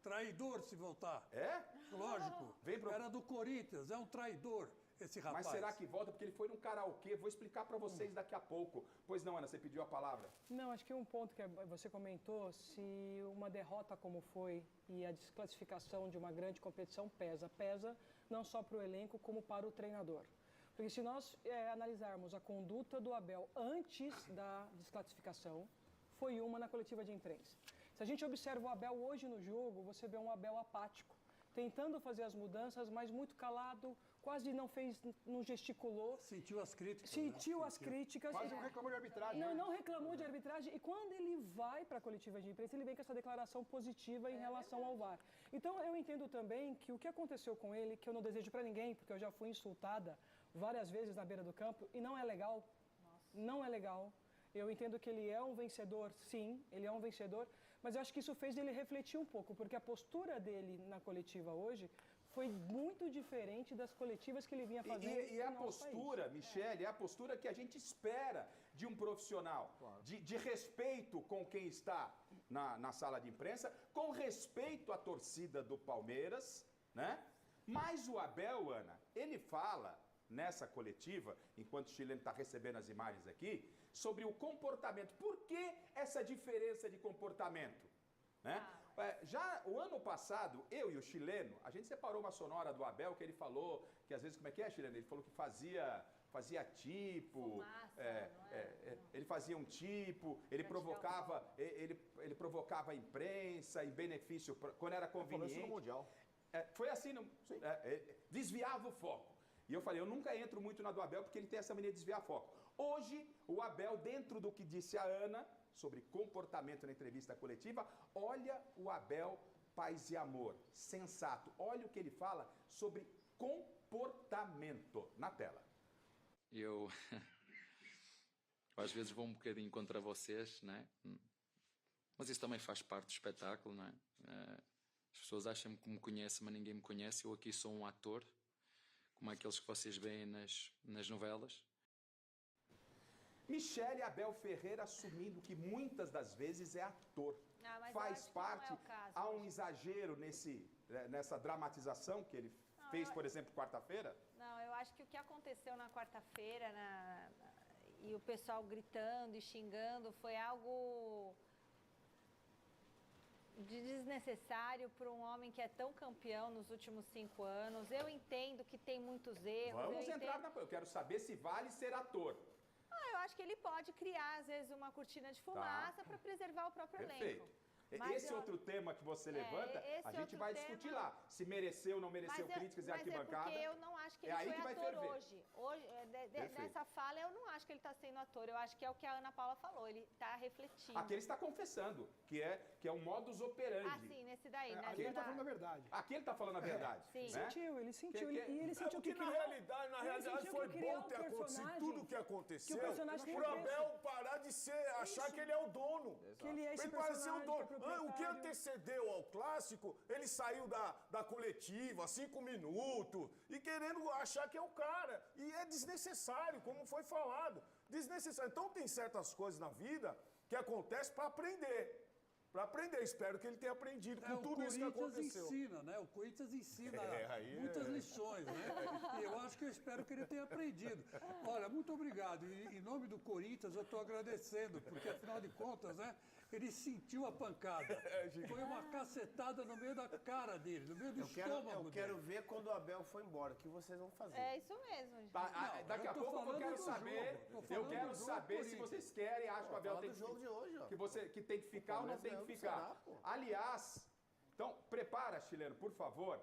Traidor se voltar. É? Lógico. Era do Corinthians, é um traidor esse rapaz. Mas será que volta? Porque ele foi num karaokê. Vou explicar para vocês daqui a pouco. Pois não, Ana, você pediu a palavra. Não, acho que um ponto que você comentou, se uma derrota como foi e a desclassificação de uma grande competição pesa. Pesa não só para o elenco, como para o treinador. Porque se nós analisarmos a conduta do Abel antes da desclassificação, foi uma na coletiva de imprensa. Se a gente observa o Abel hoje no jogo, você vê um Abel apático, tentando fazer as mudanças, mas muito calado, quase não gesticulou. Sentiu as críticas. Sentiu as críticas. Quase não reclamou de arbitragem. Não reclamou de arbitragem. E quando ele vai para a coletiva de imprensa, ele vem com essa declaração positiva em relação ao VAR. Então, eu entendo também que o que aconteceu com ele, que eu não desejo para ninguém, porque eu já fui insultada várias vezes na beira do campo, e não é legal. Não é legal. Eu entendo que ele é um vencedor, sim, ele é um vencedor, mas eu acho que isso fez ele refletir um pouco, porque a postura dele na coletiva hoje foi muito diferente das coletivas que ele vinha fazendo. E a postura, Michele, é a postura que a gente espera de um profissional, de respeito com quem está na sala de imprensa, com respeito à torcida do Palmeiras, né? Mas o Abel, Ana, ele fala nessa coletiva, enquanto o chileno está recebendo as imagens aqui, sobre o comportamento. Por que essa diferença de comportamento? Né? Já o ano passado, eu e o chileno, a gente separou uma sonora do Abel que ele falou, que às vezes, como é que é, chileno? Ele falou que fazia tipo, fumaça, ele fazia um tipo, ele provocava a imprensa em benefício, quando era conveniente. Falou isso no Mundial. Foi assim, desviava o foco. E eu falei, eu nunca entro muito na do Abel porque ele tem essa mania de desviar foco. Hoje, o Abel, dentro do que disse a Ana sobre comportamento na entrevista coletiva, olha o Abel paz e amor, sensato. Olha o que ele fala sobre comportamento na tela. Eu às vezes vou um bocadinho contra vocês, né? Mas isso também faz parte do espetáculo, não é? As pessoas acham que me conhecem, mas ninguém me conhece. Eu aqui sou um ator, como aqueles que vocês veem nas novelas. Michele Abel Ferreira assumindo que muitas das vezes é ator. Faz parte, não é o caso, há um exagero nessa dramatização que ele fez, por exemplo, quarta-feira? Não, eu acho que o que aconteceu na quarta-feira e o pessoal gritando e xingando foi algo de desnecessário para um homem que é tão campeão nos últimos 5 anos. Eu entendo que tem muitos erros. Vamos entrar eu quero saber se vale ser ator. Eu acho que ele pode criar, às vezes, uma cortina de fumaça para preservar o próprio elenco. Mas esse outro tema que você levanta, a gente vai discutir lá. Se mereceu ou não mereceu críticas e arquibancada. Porque eu não acho que ele foi ator hoje. Nessa fala, eu não acho que ele está sendo ator. Eu acho que é o que a Ana Paula falou. Ele está refletindo. Aqui ele está confessando, que é um modus operandi. Ah, sim, nesse daí. Aqui ele está falando a verdade. Aqui ele está falando a verdade. Sim. Né? Ele sentiu. E ele sentiu que na realidade foi bom ter acontecido tudo o que aconteceu. Pro Abel parar de achar que ele é o dono. Que ele é esse parecer o dono. proprietário. O que antecedeu ao clássico, ele saiu da coletiva, 5 minutos, e querendo achar que é o cara. E é desnecessário, como foi falado. Desnecessário. Então tem certas coisas na vida que acontecem para aprender. Para aprender, espero que ele tenha aprendido com tudo isso que aconteceu. O Corinthians ensina, né? O Corinthians ensina muitas lições, né? E eu acho que eu espero que ele tenha aprendido. Olha, muito obrigado. E, em nome do Corinthians, eu estou agradecendo, porque afinal de contas, né? Ele sentiu a pancada. Foi uma cacetada no meio da cara dele, no meio do estômago dele. Eu quero ver quando o Abel for embora, o que vocês vão fazer. É isso mesmo, gente. Daqui a pouco eu quero saber. Eu quero saber se vocês querem, acho que o Abel tem que jogo de hoje, ó. que tem que ficar ou não tem que ficar. Aliás, então prepara, chileno, por favor.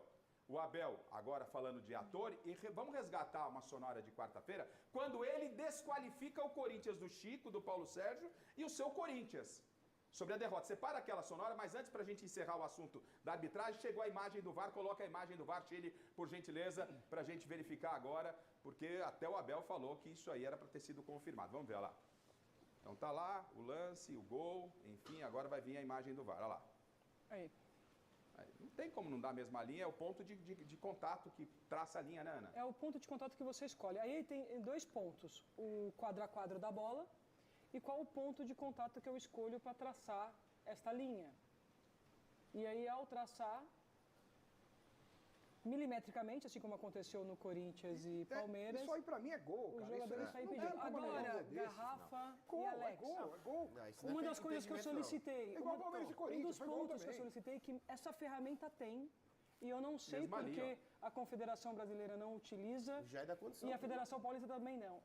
O Abel, agora falando de ator, e vamos resgatar uma sonora de quarta-feira, quando ele desqualifica o Corinthians do Chico, do Paulo Sérgio e o seu Corinthians. Sobre a derrota. Separa aquela sonora, mas antes, para a gente encerrar o assunto da arbitragem, chegou a imagem do VAR, coloca a imagem do VAR, Chile, por gentileza, para a gente verificar agora, porque até o Abel falou que isso aí era para ter sido confirmado. Vamos ver lá. Então tá lá o lance, o gol, enfim, agora vai vir a imagem do VAR, olha lá. Aí. Não tem como não dar a mesma linha, é o ponto de contato que traça a linha, né, Ana? É o ponto de contato que você escolhe. Aí tem 2 pontos, o quadro a quadro da bola, e qual o ponto de contato que eu escolho para traçar esta linha. E aí, ao traçar, milimetricamente, assim como aconteceu no Corinthians e Palmeiras... Isso aí pra mim é gol, cara. O jogador está impedido. Agora, Garrafa e Alex. É gol. Uma das coisas que eu solicitei... É igual Palmeiras e Corinthians, um dos pontos que eu solicitei é que essa ferramenta tem, e eu não sei porque a Confederação Brasileira não utiliza, já é da condição, e a Federação Paulista também não.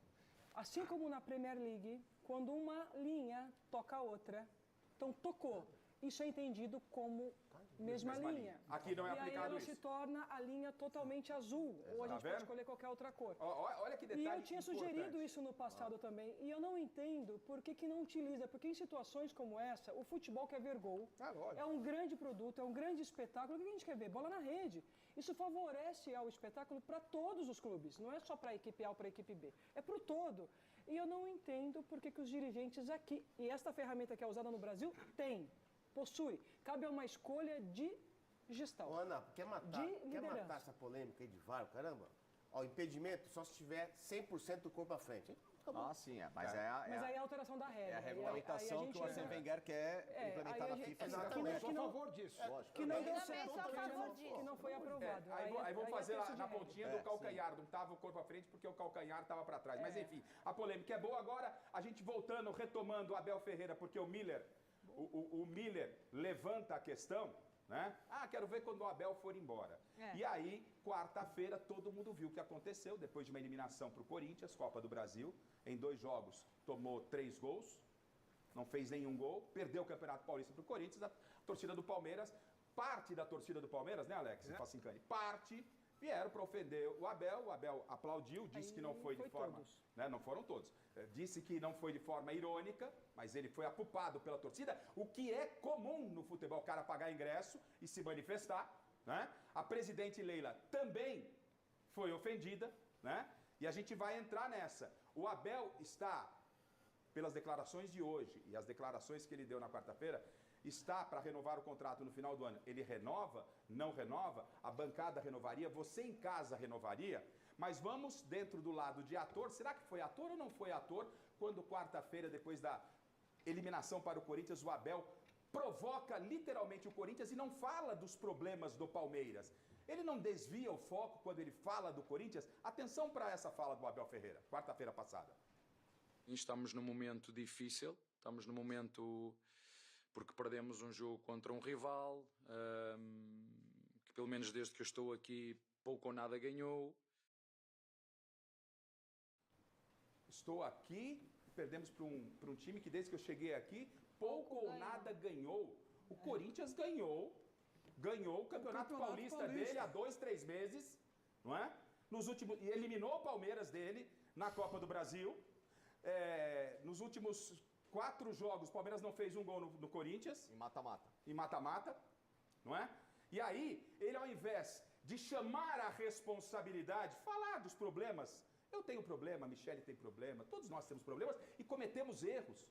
Assim como na Premier League, quando uma linha toca a outra, então tocou, isso é entendido como mesma linha. Aqui não é e aplicado aí ela isso. se torna a linha totalmente azul, ou a gente Tá pode vendo? escolher qualquer outra cor. Olha que E detalhe eu tinha sugerido importante. isso no passado também, e eu não entendo por que não utiliza, porque em situações como essa, o futebol quer ver gol, é um grande produto, é um grande espetáculo, o que a gente quer ver? Bola na rede. Isso favorece ao espetáculo para todos os clubes, não é só para a equipe A ou para a equipe B, é para o todo. E eu não entendo por que os dirigentes aqui, e esta ferramenta que é usada no Brasil, possui, cabe a uma escolha de gestão. Ô, Ana, quer matar liderança. essa polêmica aí de VAR, caramba? Ó, impedimento só se tiver 100% do corpo à frente. Hein? Ah, sim, mas Mas aí é a alteração da regra. É a regulamentação aí a que o Arsène Wenger quer implementar na FIFA. Exatamente. Eu sou a favor disso. Que não deu Também certo, sou a favor disso. que não foi aprovado. Aí vamos fazer é lá texto na de regra. pontinha do calcanhar, não estava o corpo à frente porque o calcanhar estava para trás. Mas enfim, a polêmica é boa. Agora a gente voltando, retomando o Abel Ferreira, porque o Miller, o Miller levanta a questão, né? Quero ver quando o Abel for embora. E aí, quarta-feira, todo mundo viu o que aconteceu, depois de uma eliminação para o Corinthians, Copa do Brasil, em 2 jogos, tomou 3 gols, não fez nenhum gol, perdeu o Campeonato Paulista para o Corinthians, a torcida do Palmeiras, parte da torcida do Palmeiras, né, Alex? Facincani, parte, vieram para ofender o Abel aplaudiu, disse que não foi de forma... Né, não foram todos. Disse que não foi de forma irônica, mas ele foi apupado pela torcida, o que é comum no futebol, o cara pagar ingresso e se manifestar, né? A presidente Leila também foi ofendida, né? E a gente vai entrar nessa. O Abel está, pelas declarações de hoje e as declarações que ele deu na quarta-feira, está para renovar o contrato no final do ano. Ele renova, não renova, a bancada renovaria, você em casa renovaria, mas vamos dentro do lado de ator. Será que foi ator ou não foi ator quando quarta-feira, depois da eliminação para o Corinthians, o Abel provoca literalmente o Corinthians e não fala dos problemas do Palmeiras? Ele não desvia o foco quando ele fala do Corinthians? Atenção para essa fala do Abel Ferreira, quarta-feira passada. Estamos num momento difícil, estamos num momento porque perdemos um jogo contra um rival, que pelo menos desde que eu estou aqui pouco ou nada ganhou. Estou aqui, perdemos para um time que desde que eu cheguei aqui, pouco ou nada ganhou. O Corinthians ganhou o Campeonato Paulista dele há 2, 3 meses, não é? E eliminou o Palmeiras dele na Copa do Brasil. Nos últimos 4 jogos, o Palmeiras não fez um gol no Corinthians. Em mata-mata, não é? E aí, ele ao invés de chamar a responsabilidade, falar dos problemas, eu tenho problema, a Michele tem problema, todos nós temos problemas e cometemos erros.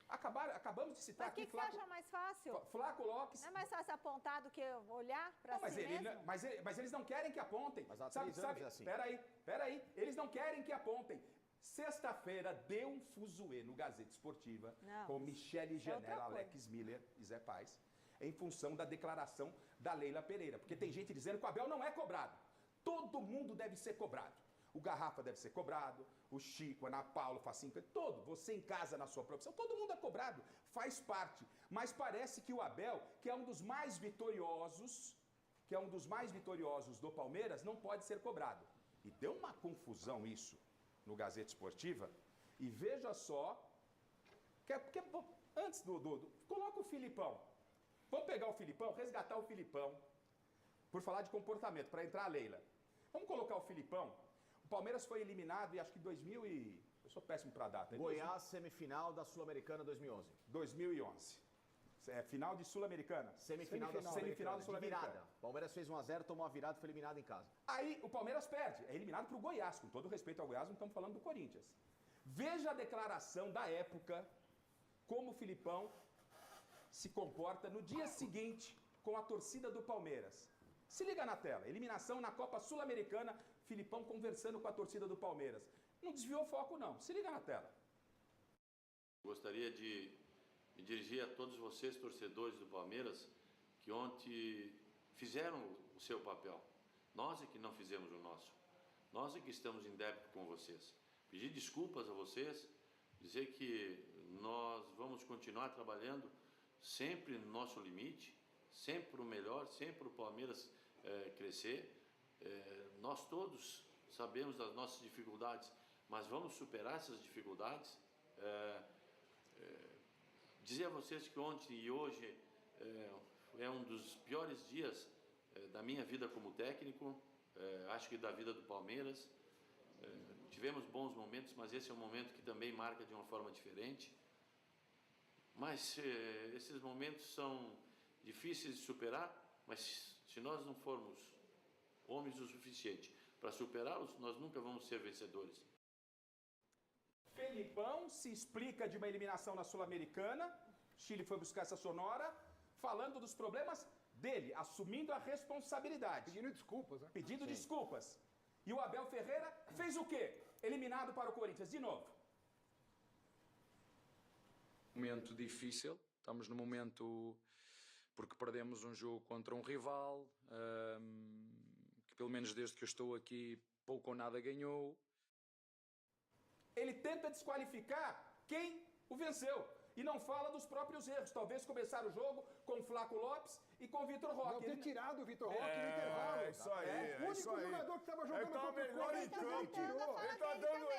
Acabamos de citar aqui... Mas o que você acha mais fácil? Flávio Lopes... Não é mais fácil apontar do que olhar para si mesmo? Mas eles não querem que apontem. Mas há 3 anos é assim. Peraí. Eles não querem que apontem. Sexta-feira deu um fuzuê no Gazeta Esportiva com Michele Janela, Alex Miller e Zé Paz, em função da declaração da Leila Pereira. Porque tem gente dizendo que o Abel não é cobrado. Todo mundo deve ser cobrado. O Garrafa deve ser cobrado, o Chico, a Ana Paula, o Facinca, você em casa, na sua profissão, todo mundo é cobrado, faz parte. Mas parece que o Abel, que é um dos mais vitoriosos, do Palmeiras, não pode ser cobrado. E deu uma confusão isso no Gazeta Esportiva. E veja só, antes coloca o Filipão. Vamos pegar o Filipão, resgatar o Filipão, por falar de comportamento, para entrar a Leila. Vamos colocar o Filipão. O Palmeiras foi eliminado, e acho que eu sou péssimo para a data. Goiás, semifinal da Sul-Americana 2011. 2011. Final de Sul-Americana. Semifinal da Sul-Americana. Sul-Americana. O Palmeiras fez 1-0, tomou a virada e foi eliminado em casa. Aí o Palmeiras perde, é eliminado para o Goiás. Com todo respeito ao Goiás, não estamos falando do Corinthians. Veja a declaração da época, como o Filipão se comporta no dia seguinte com a torcida do Palmeiras. Se liga na tela, eliminação na Copa Sul-Americana, Filipão conversando com a torcida do Palmeiras. Não desviou o foco não, se liga na tela. Gostaria de me dirigir a todos vocês, torcedores do Palmeiras, que ontem fizeram o seu papel. Nós é que não fizemos o nosso. Nós é que estamos em débito com vocês. Pedir desculpas a vocês, dizer que nós vamos continuar trabalhando sempre no nosso limite, sempre o melhor, sempre o Palmeiras crescer. Nós todos sabemos das nossas dificuldades, mas vamos superar essas dificuldades. Dizer a vocês que ontem e hoje é um dos piores dias da minha vida como técnico, acho que da vida do Palmeiras. Tivemos bons momentos, mas esse é um momento que também marca de uma forma diferente. Mas esses momentos são difíceis de superar, mas se nós não formos homens o suficiente para superá-los, nós nunca vamos ser vencedores. Felipão se explica de uma eliminação na Sul-Americana, Chile foi buscar essa sonora, falando dos problemas dele, assumindo a responsabilidade. Pedindo desculpas, né? Pedindo desculpas. E o Abel Ferreira fez o quê? Eliminado para o Corinthians, de novo. Momento difícil, estamos no momento porque perdemos um jogo contra um rival, que pelo menos desde que eu estou aqui pouco ou nada ganhou. Ele tenta desqualificar quem o venceu. E não fala dos próprios erros. Talvez começar o jogo com o Flaco Lopes e com o Vitor Roque. Não ter tirado o Vitor Roque no intervalo. É isso aí, O único jogador que estava jogando contra o melhor em campo. Ele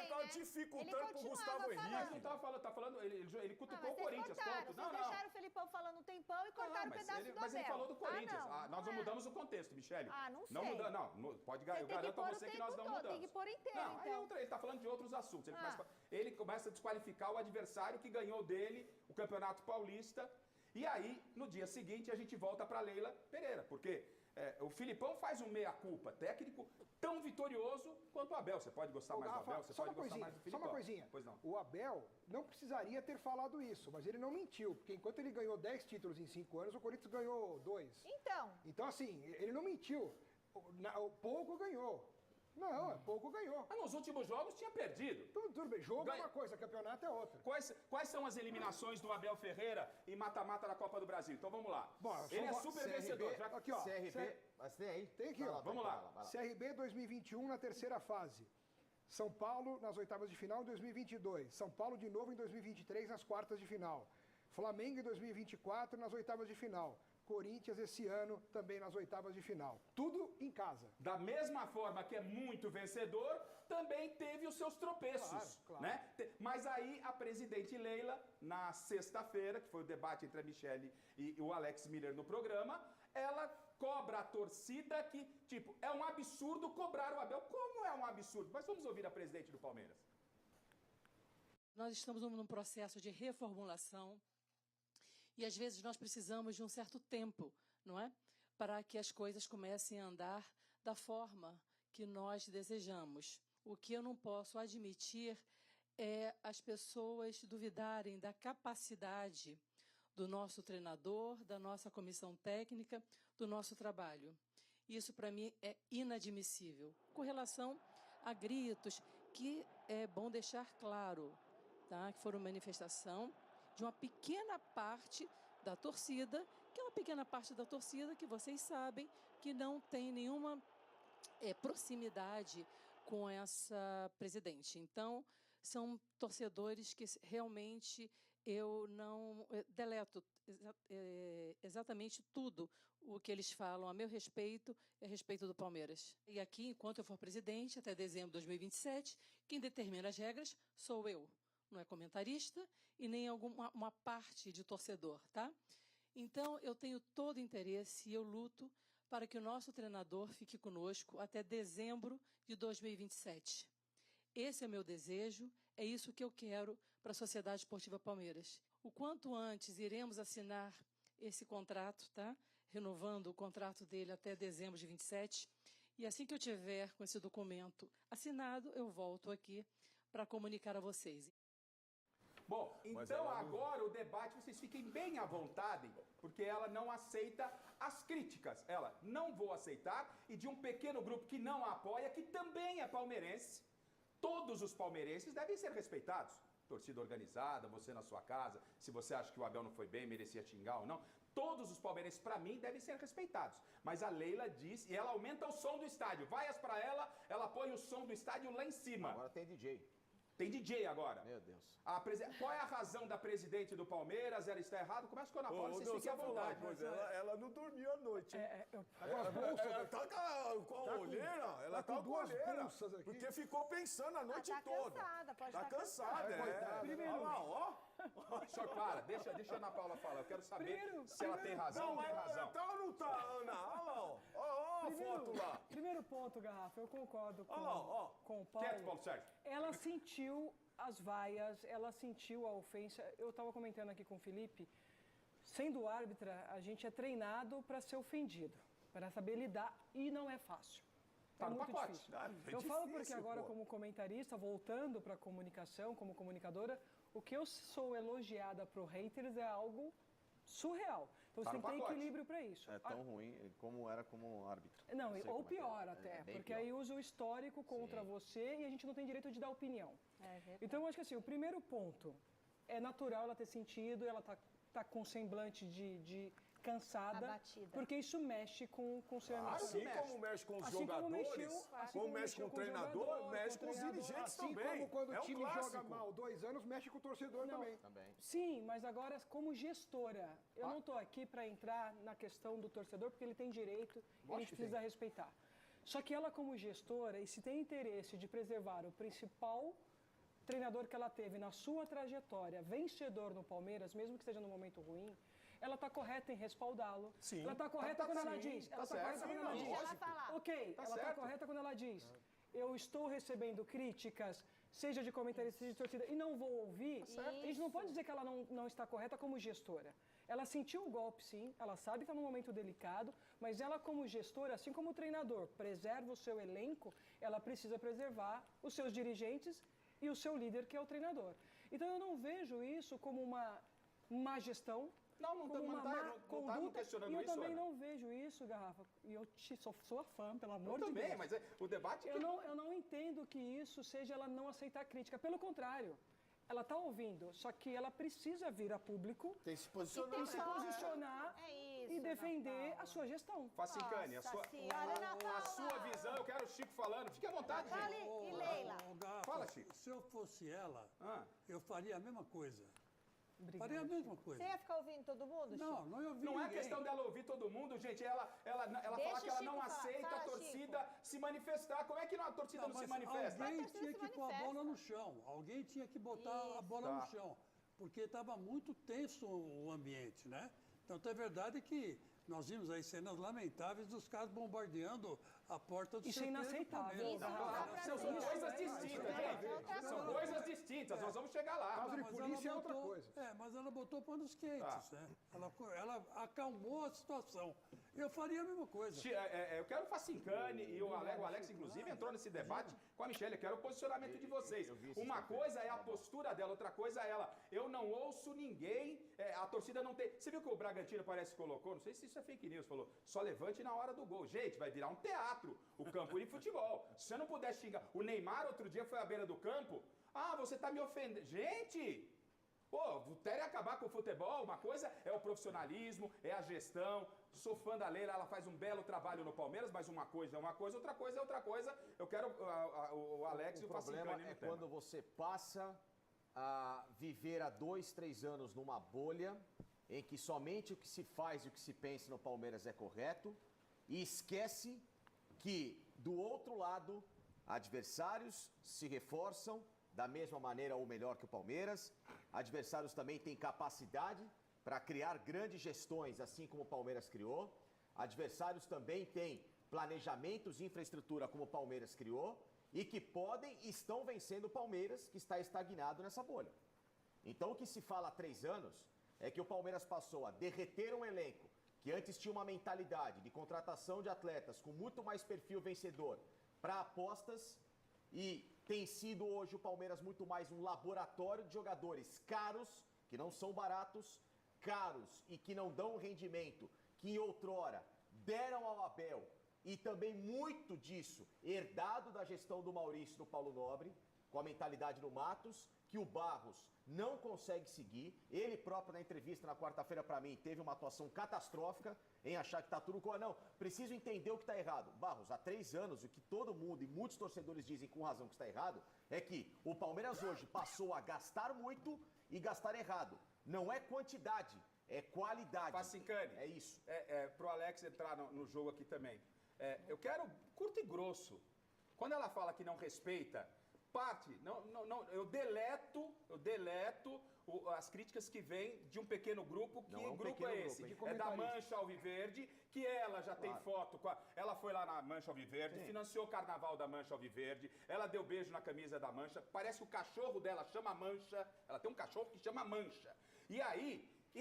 tá Ele dificultando pro Gustavo Henrique. Não estava falando, tá falando, ele cutucou o Corinthians, ponto. Vocês deixaram o Felipão falando um tempão e cortaram um pedaço do Abel. Mas ele falou do Corinthians. Nós não mudamos o contexto, Michele. Não sei. Pode garantir a você que nós não mudamos. Tem que pôr inteiro, não, então. Ele está falando de outros assuntos. Ele começa a desqualificar o adversário que ganhou dele o Campeonato Paulista. E aí, no dia seguinte, a gente volta para Leila Pereira, porque o Filipão faz um meia-culpa técnico tão vitorioso quanto o Abel. Você pode gostar mais do Abel, você pode gostar mais do Filipão. Só uma coisinha. Pois não. O Abel não precisaria ter falado isso, mas ele não mentiu, porque enquanto ele ganhou 10 títulos em 5 anos, o Corinthians ganhou 2. Então, assim, ele não mentiu. Pouco ganhou. Não, pouco ganhou. Mas nos últimos jogos tinha perdido. Tudo bem, jogo é uma coisa, campeonato é outra. Quais são as eliminações do Abel Ferreira em mata-mata da Copa do Brasil? Então vamos lá. Ele é super vencedor. Aqui, ó. CRB, mas tem aí? Tem aqui, ó. Vamos lá. CRB 2021 na terceira fase. São Paulo nas oitavas de final em 2022. São Paulo de novo em 2023 nas quartas de final. Flamengo em 2024 nas oitavas de final. Corinthians esse ano também nas oitavas de final. Tudo em casa. Da mesma forma que é muito vencedor, também teve os seus tropeços. Claro. Né? Mas aí a presidente Leila, na sexta-feira, que foi o debate entre a Michele e o Alex Miller no programa, ela cobra a torcida que, tipo, é um absurdo cobrar o Abel. Como é um absurdo? Mas vamos ouvir a presidente do Palmeiras. Nós estamos num processo de reformulação. E às vezes nós precisamos de um certo tempo, não é? Para que as coisas comecem a andar da forma que nós desejamos. O que eu não posso admitir é as pessoas duvidarem da capacidade do nosso treinador, da nossa comissão técnica, do nosso trabalho. Isso, para mim, é inadmissível. Com relação a gritos, que é bom deixar claro, tá? Que foram manifestação de uma pequena parte da torcida, que é uma pequena parte da torcida que vocês sabem que não tem nenhuma proximidade com essa presidente. Então, são torcedores que realmente eu não deleto exatamente tudo o que eles falam a meu respeito e a respeito do Palmeiras. E aqui, enquanto eu for presidente, até dezembro de 2027, quem determina as regras sou eu. Não é comentarista e nem uma parte de torcedor, tá? Então, eu tenho todo interesse e eu luto para que o nosso treinador fique conosco até dezembro de 2027. Esse é o meu desejo, é isso que eu quero para a Sociedade Esportiva Palmeiras. O quanto antes iremos assinar esse contrato, tá? Renovando o contrato dele até dezembro de 27. E assim que eu tiver com esse documento assinado, eu volto aqui para comunicar a vocês. Bom, então agora o debate, vocês fiquem bem à vontade, porque ela não aceita as críticas. Ela, não vou aceitar, e de um pequeno grupo que não a apoia, que também é palmeirense. Todos os palmeirenses devem ser respeitados. Torcida organizada, você na sua casa, se você acha que o Abel não foi bem, merecia xingar ou não. Todos os palmeirenses, para mim, devem ser respeitados. Mas a Leila diz, e ela aumenta o som do estádio. Vaias para ela põe o som do estádio lá em cima. Agora tem DJ. Tem DJ agora. Meu Deus. Qual é a razão da presidente do Palmeiras? Ela está errada? Começa com a Ana Paula, vocês fiquem à vontade. Ela não dormiu à noite. Tá com as bolsas Ela aqui. tá com a olheira. Ela tá com duas olheira. bolsas aqui. Porque ficou pensando a noite toda. Cansada, pode Tá estar cansada, Primeiro. Olha lá, ó. Só para, deixa a Ana Paula falar. Eu quero saber se ela tem razão ou não tem razão. Tá ou não tá, Ana? Olha lá, ó. Ó a foto lá. Primeiro ponto, Garrafa, eu concordo com, Olha lá, ó. com o Paulo. Quieto, Paulo Sérgio. Ela sentiu as vaias, ela sentiu a ofensa. Eu estava comentando aqui com o Felipe, sendo árbitra, a gente é treinado para ser ofendido, para saber lidar, e não é fácil. Tá é no muito pacote. difícil. É Eu falo porque difícil, agora, pô. como comentarista, voltando para a comunicação, como comunicadora, o que eu sou elogiada pro haters é algo surreal. Então Tá você no tem que ter pacote. equilíbrio para isso. É tão ruim como era como árbitro. Não, Eu sei ou como é que é. pior É até, bem porque pior. aí usa o histórico contra você e a gente não tem direito de dar opinião. Então eu acho que assim, o primeiro ponto, é natural ela ter sentido, ela tá com semblante de cansada, Abatida. porque isso mexe com o seu emocional. Assim como mexe com os Assim como jogadores, mexeu- assim como como mexe com mexeu o com o treinador, jogador, mexe com com o os treinador. dirigentes Assim também. como quando É o um time joga clássico. mal 2 anos, mexe com o torcedor Não. também. Sim, mas agora como gestora, eu não estou aqui para entrar na questão do torcedor, porque ele tem direito e a gente que precisa respeitar. Só que ela como gestora, e se tem interesse de preservar o principal treinador que ela teve na sua trajetória, vencedor no Palmeiras, mesmo que esteja num momento ruim, ela está correta em respaldá-lo. Sim. Ela está correta quando ela diz. Ela está correta quando ela diz. Deixa ela falar. Ok, Tá ela está certo. correta quando ela diz. Eu estou recebendo críticas, seja de comentarista, seja de torcida, e não vou ouvir. A gente não pode dizer que ela não está correta como gestora. Ela sentiu o golpe, sim, ela sabe que está num momento delicado, mas ela, como gestora, assim como o treinador preserva o seu elenco, ela precisa preservar os seus dirigentes e o seu líder, que é o treinador. Então eu não vejo isso como uma má gestão. Não como uma tá- má não tá conduta, questionando e eu isso, também Ana. não vejo isso, Garrafa. E eu sou sua fã, pelo amor Eu de também, Deus. mas o debate... Eu não entendo que isso seja ela não aceitar crítica. Pelo contrário, ela está ouvindo, só que ela precisa vir a público Tem que se posicionar. e se posicionar e defender a sua gestão. Facicane, Nossa senhora, Ana a Paula. sua visão, eu quero o Chico falando. Fique à vontade, Fale, gente. e Leila? Garrafa, Fala, Chico. se eu fosse ela, Ah. eu faria a mesma coisa. Obrigada, Faria a mesma coisa. Você ia ficar ouvindo todo mundo, Chico? Não, não ia ouvir Não é ninguém. questão dela ouvir todo mundo, gente. Ela Deixa fala o que ela Chico não falar. aceita Fala, a torcida se manifestar. Como é que a torcida não, Não, se mas manifesta? alguém A torcida tinha se que pôr a manifesta. bola no chão. Alguém tinha que botar a Isso. bola Tá. no chão. Porque estava muito tenso o ambiente, né? Tanto é verdade que nós vimos aí cenas lamentáveis dos caras bombardeando a porta do Isso é CT do inaceitável. Palmeiras. Isso não dá pra São ver. coisas distintas, gente. outra São coisa. coisas distintas. Nós vamos chegar lá. Caso de Mas polícia é ela outra botou- coisa. mas ela botou panos quentes, Tá. né? Ela acalmou a situação. Eu faria a mesma coisa. Eu quero o Facincani e o Alex, inclusive, entrou nesse debate com a Michelle. Eu quero o posicionamento de vocês. Uma coisa é a postura dela, outra coisa é ela. Eu não ouço ninguém, a torcida não tem... Você viu que o Bragantino parece que colocou? Não sei se isso é fake news, falou, só levante na hora do gol. Gente, vai virar um teatro, o campo de futebol. Se você não puder xingar... O Neymar, outro dia, foi à beira do campo. Ah, você tá me ofendendo. Gente... Pô, o Tério acabar com o futebol, uma coisa é o profissionalismo, é a gestão. Sou fã da Leila, ela faz um belo trabalho no Palmeiras, mas uma coisa é uma coisa, outra coisa é outra coisa. Eu quero o Alex e o O problema Facincani é no tema. quando você passa a viver há 2, 3 anos numa bolha em que somente o que se faz e o que se pensa no Palmeiras é correto e esquece que, do outro lado, adversários se reforçam da mesma maneira ou melhor que o Palmeiras. Adversários também têm capacidade para criar grandes gestões, assim como o Palmeiras criou. Adversários também têm planejamentos e infraestrutura como o Palmeiras criou e que podem e estão vencendo o Palmeiras, que está estagnado nessa bolha. Então o que se fala há 3 anos é que o Palmeiras passou a derreter um elenco que antes tinha uma mentalidade de contratação de atletas com muito mais perfil vencedor para apostas e tem sido hoje o Palmeiras muito mais um laboratório de jogadores caros, que não são baratos, caros e que não dão rendimento, que em outrora deram ao Abel e também muito disso herdado da gestão do Maurício e do Paulo Nobre, com com a mentalidade do Matos, que o Barros não consegue seguir. Ele próprio, na entrevista na quarta-feira para mim, teve uma atuação catastrófica em achar que tá tudo com... Não, preciso entender o que tá errado. Barros, há 3 anos, o que todo mundo e muitos torcedores dizem com razão que está errado é que o Palmeiras hoje passou a gastar muito e gastar errado. Não é quantidade, é qualidade. Facicani. É isso. Pro Alex entrar no jogo aqui também. Eu quero curto e grosso. Quando ela fala que não respeita, eu deleto as críticas que vêm de um pequeno grupo. Que grupo é esse? É da Mancha Alviverde, que ela já tem foto. Ela foi lá na Mancha Alviverde, financiou o carnaval da Mancha Alviverde, ela deu beijo na camisa da Mancha, parece que o cachorro dela chama Mancha, ela tem um cachorro que chama Mancha. E aí,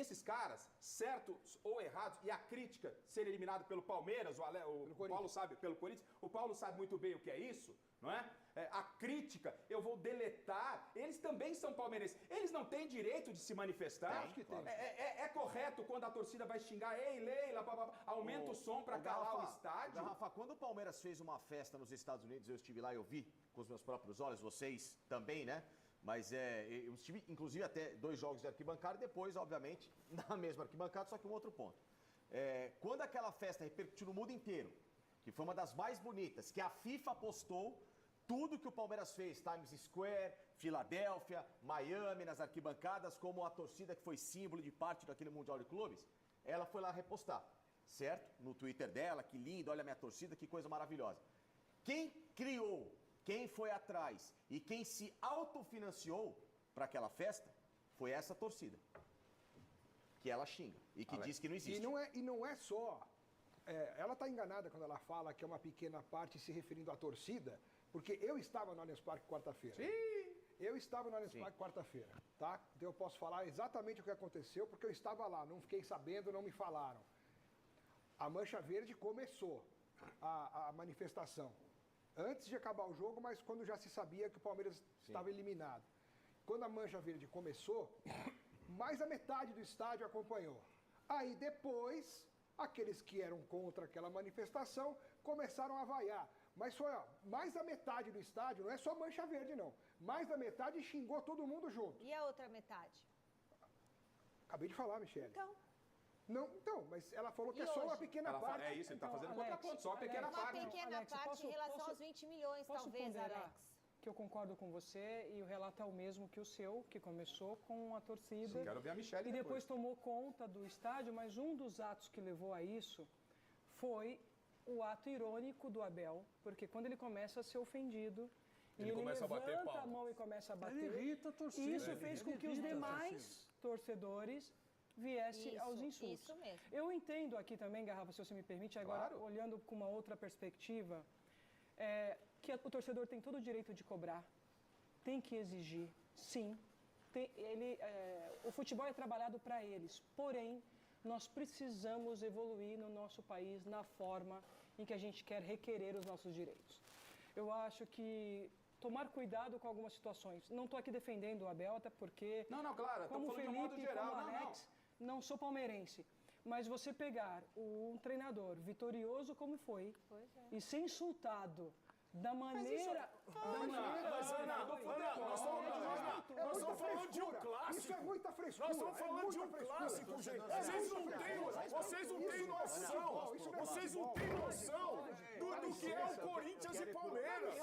esses caras, certos ou errados, e a crítica ser eliminado pelo Palmeiras, o Paulo sabe, pelo Corinthians, o Paulo sabe muito bem o que é isso, não é? A crítica, eu vou deletar, eles também são palmeirenses, eles não têm direito de se manifestar? Acho que tem. É correto quando a torcida vai xingar, ei, Leila, aumenta o som para calar o estádio? Rafa, quando o Palmeiras fez uma festa nos Estados Unidos, eu estive lá e eu vi com os meus próprios olhos, vocês também, né? Mas eu estive, inclusive, até 2 jogos de arquibancada, depois, obviamente, na mesma arquibancada, só que um outro ponto. Quando aquela festa repercutiu no mundo inteiro, que foi uma das mais bonitas, que a FIFA postou tudo que o Palmeiras fez, Times Square, Filadélfia, Miami, nas arquibancadas, como a torcida que foi símbolo de parte daquele Mundial de Clubes, ela foi lá repostar, certo? No Twitter dela, que lindo, olha a minha torcida, que coisa maravilhosa. Quem criou, quem foi atrás e quem se autofinanciou para aquela festa foi essa torcida, que ela xinga e que diz que não existe. E não é só... ela está enganada quando ela fala que é uma pequena parte se referindo à torcida, porque eu estava no Allianz Parque quarta-feira. Sim! Eu estava no Allianz Parque quarta-feira, tá? Então eu posso falar exatamente o que aconteceu, porque eu estava lá, não fiquei sabendo, não me falaram. A Mancha Verde começou a manifestação antes de acabar o jogo, mas quando já se sabia que o Palmeiras estava eliminado. Quando a Mancha Verde começou, mais da metade do estádio acompanhou. Aí depois, aqueles que eram contra aquela manifestação começaram a vaiar. Mas foi, mais da metade do estádio, não é só Mancha Verde, não. Mais da metade xingou todo mundo junto. E a outra metade? Acabei de falar, Michele. Então, mas ela falou que é só uma pequena parte. É isso, ele está fazendo contraponto, só uma pequena parte. Uma pequena parte em relação aos 20 milhões, talvez, Alex. Que eu concordo com você e o relato é o mesmo que o seu, que começou com a torcida. Sim, quero ver a Michele e depois tomou conta do estádio, mas um dos atos que levou a isso foi o ato irônico do Abel, porque quando ele começa a ser ofendido, ele começa a bater levanta palma. a mão e começa a bater. Ele irrita a torcida. E isso fez com que os demais torcedores viessem aos insultos. Isso mesmo. Eu entendo aqui também, Garrafa, se você me permite, agora olhando com uma outra perspectiva, que o torcedor tem todo o direito de cobrar, tem que exigir, sim. O futebol é trabalhado para eles, porém, nós precisamos evoluir no nosso país na forma em que a gente quer requerer os nossos direitos. Eu acho que tomar cuidado com algumas situações. Não estou aqui defendendo o Abel, até porque... Não, claro, como o Felipe, Felipe, de modo geral, como o Alex, não sou palmeirense. Mas você pegar um treinador vitorioso como foi e ser insultado da maneira... Mas, Ana, nós estamos falando de um clássico. Isso é muita frescura. Nós estamos falando de um clássico, gente. Vocês não têm noção. Vocês não têm noção do que é o Corinthians e Palmeiras.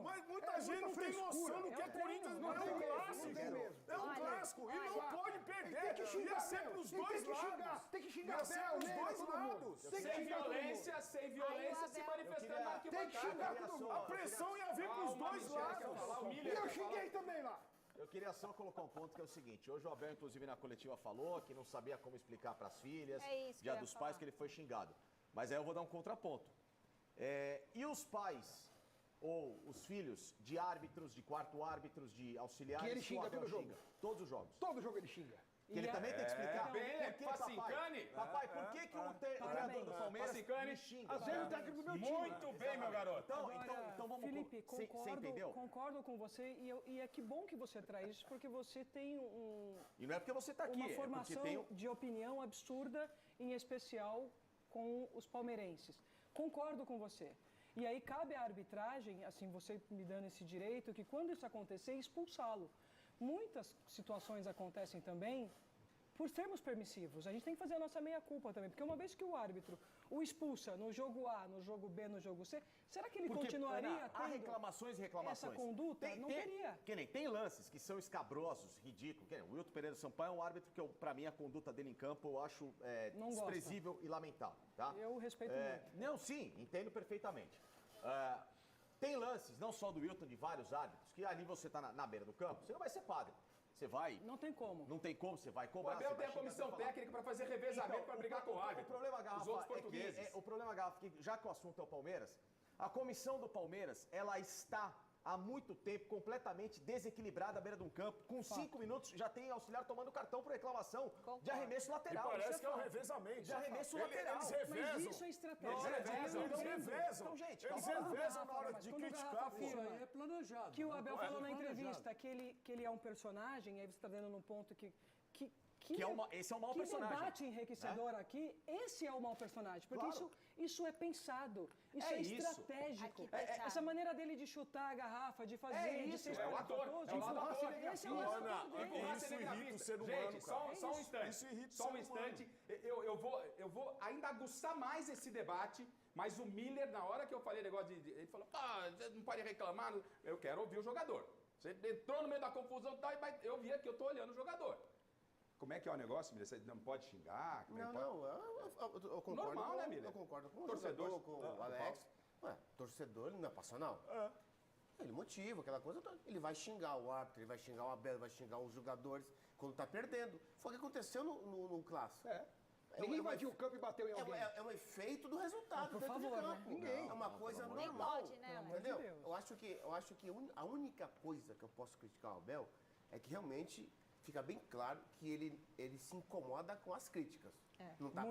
Mas muita gente não tem noção do que é Corinthians. Não é um clássico. É um clássico. E não pode perder. E é sempre os dois lados. Tem que xingar os dois lados. Sem violência, se manifestando na arquibancada. Tem que xingar todo mundo. A pressão ia vir pros dois lados. E eu xinguei também lá. Eu queria só colocar um ponto que é o seguinte, hoje o Abel, inclusive, na coletiva falou que não sabia como explicar para as filhas, Dia dos Pais, que ele foi xingado. Mas aí eu vou dar um contraponto. E os pais ou os filhos de árbitros, de quarto árbitros, de auxiliares... Que ele xinga todo jogo. Todos os jogos. Todo jogo ele xinga. Que ele também tem que explicar. Facicani. Papai, por que o treinador do Palmeiras me xinga? Às vezes o técnico do meu time. Muito bem, meu garoto. Então vamos... Felipe, você entendeu? Concordo com você e é que bom que você traz isso, porque você tem E não é porque você está aqui, uma formação de opinião absurda, em especial com os palmeirenses. Concordo com você. E aí cabe à arbitragem, assim, você me dando esse direito, que quando isso acontecer, expulsá-lo. Muitas situações acontecem também por sermos permissivos. A gente tem que fazer a nossa meia-culpa também, porque uma vez que o árbitro o expulsa no jogo A, no jogo B, no jogo C, será que ele continuaria Ana, há tendo reclamações e reclamações. essa conduta? Não teria. Que nem, tem lances que são escabrosos, ridículos. Que nem, o Wilton Pereira Sampaio é um árbitro que, pra mim, a conduta dele em campo eu acho desprezível e lamentável. Tá? Eu respeito muito. Não, sim, entendo perfeitamente. Tem lances, não só do Wilton, de vários árbitros, que ali você tá na beira do campo, você não vai ser padre. Você vai... Não tem como. Não tem como, você vai cobrar. O Abel tem a comissão técnica para fazer revezamento, para brigar com o árbitro. O problema, Garrafa, os outros portugueses. o problema, Garrafa, que já que o assunto é o Palmeiras, a comissão do Palmeiras, ela está há muito tempo completamente desequilibrada à beira de um campo. Com 5 minutos já tem auxiliar tomando cartão por reclamação de arremesso lateral. E parece que é um revezamento. De arremesso lateral. Eles revezam. Mas isso é estratégia. Eles revezam. Então, gente, eles revezam na hora de criticar. Isso aí é planejado. Que o Abel falou na planejado. entrevista que ele é um personagem, aí você está dando num ponto que esse é um mau que personagem. debate enriquecedor aqui, esse é o mau personagem. Porque Claro. isso é pensado, isso é estratégico. Essa maneira dele de chutar a garrafa, de fazer, de ser É o ator. espalhafatoso, É o ator. esse é o ator dele. Isso irrita o ser humano, Gente, cara. só um instante. Isso irrita o Só um ser humano. instante. Eu vou ainda aguçar mais esse debate, mas o Miller, na hora que eu falei negócio ele falou, você não pode reclamar, eu quero ouvir o jogador. Você entrou no meio da confusão e tal, eu vi aqui, eu tô olhando o jogador. Como é que é o negócio, Miller? Você não pode xingar? Eu concordo. Normal, né, Miller? Eu concordo com o Torcedor, jogador, com o Alex. Torcedor, ele não é passional. Ele motiva aquela coisa, ele vai xingar o árbitro, ele vai xingar o Abel, ele vai xingar os jogadores quando tá perdendo. Foi o que aconteceu no clássico. Ninguém invadiu o campo e bateu em alguém. É um efeito do resultado por dentro favor, de campo. né? Ninguém. É uma coisa normal. pode, né, Alex? Entendeu? Pelo amor de Deus. Eu acho que a única coisa que eu posso criticar o Abel é que realmente fica bem claro que ele se incomoda com as críticas. Não está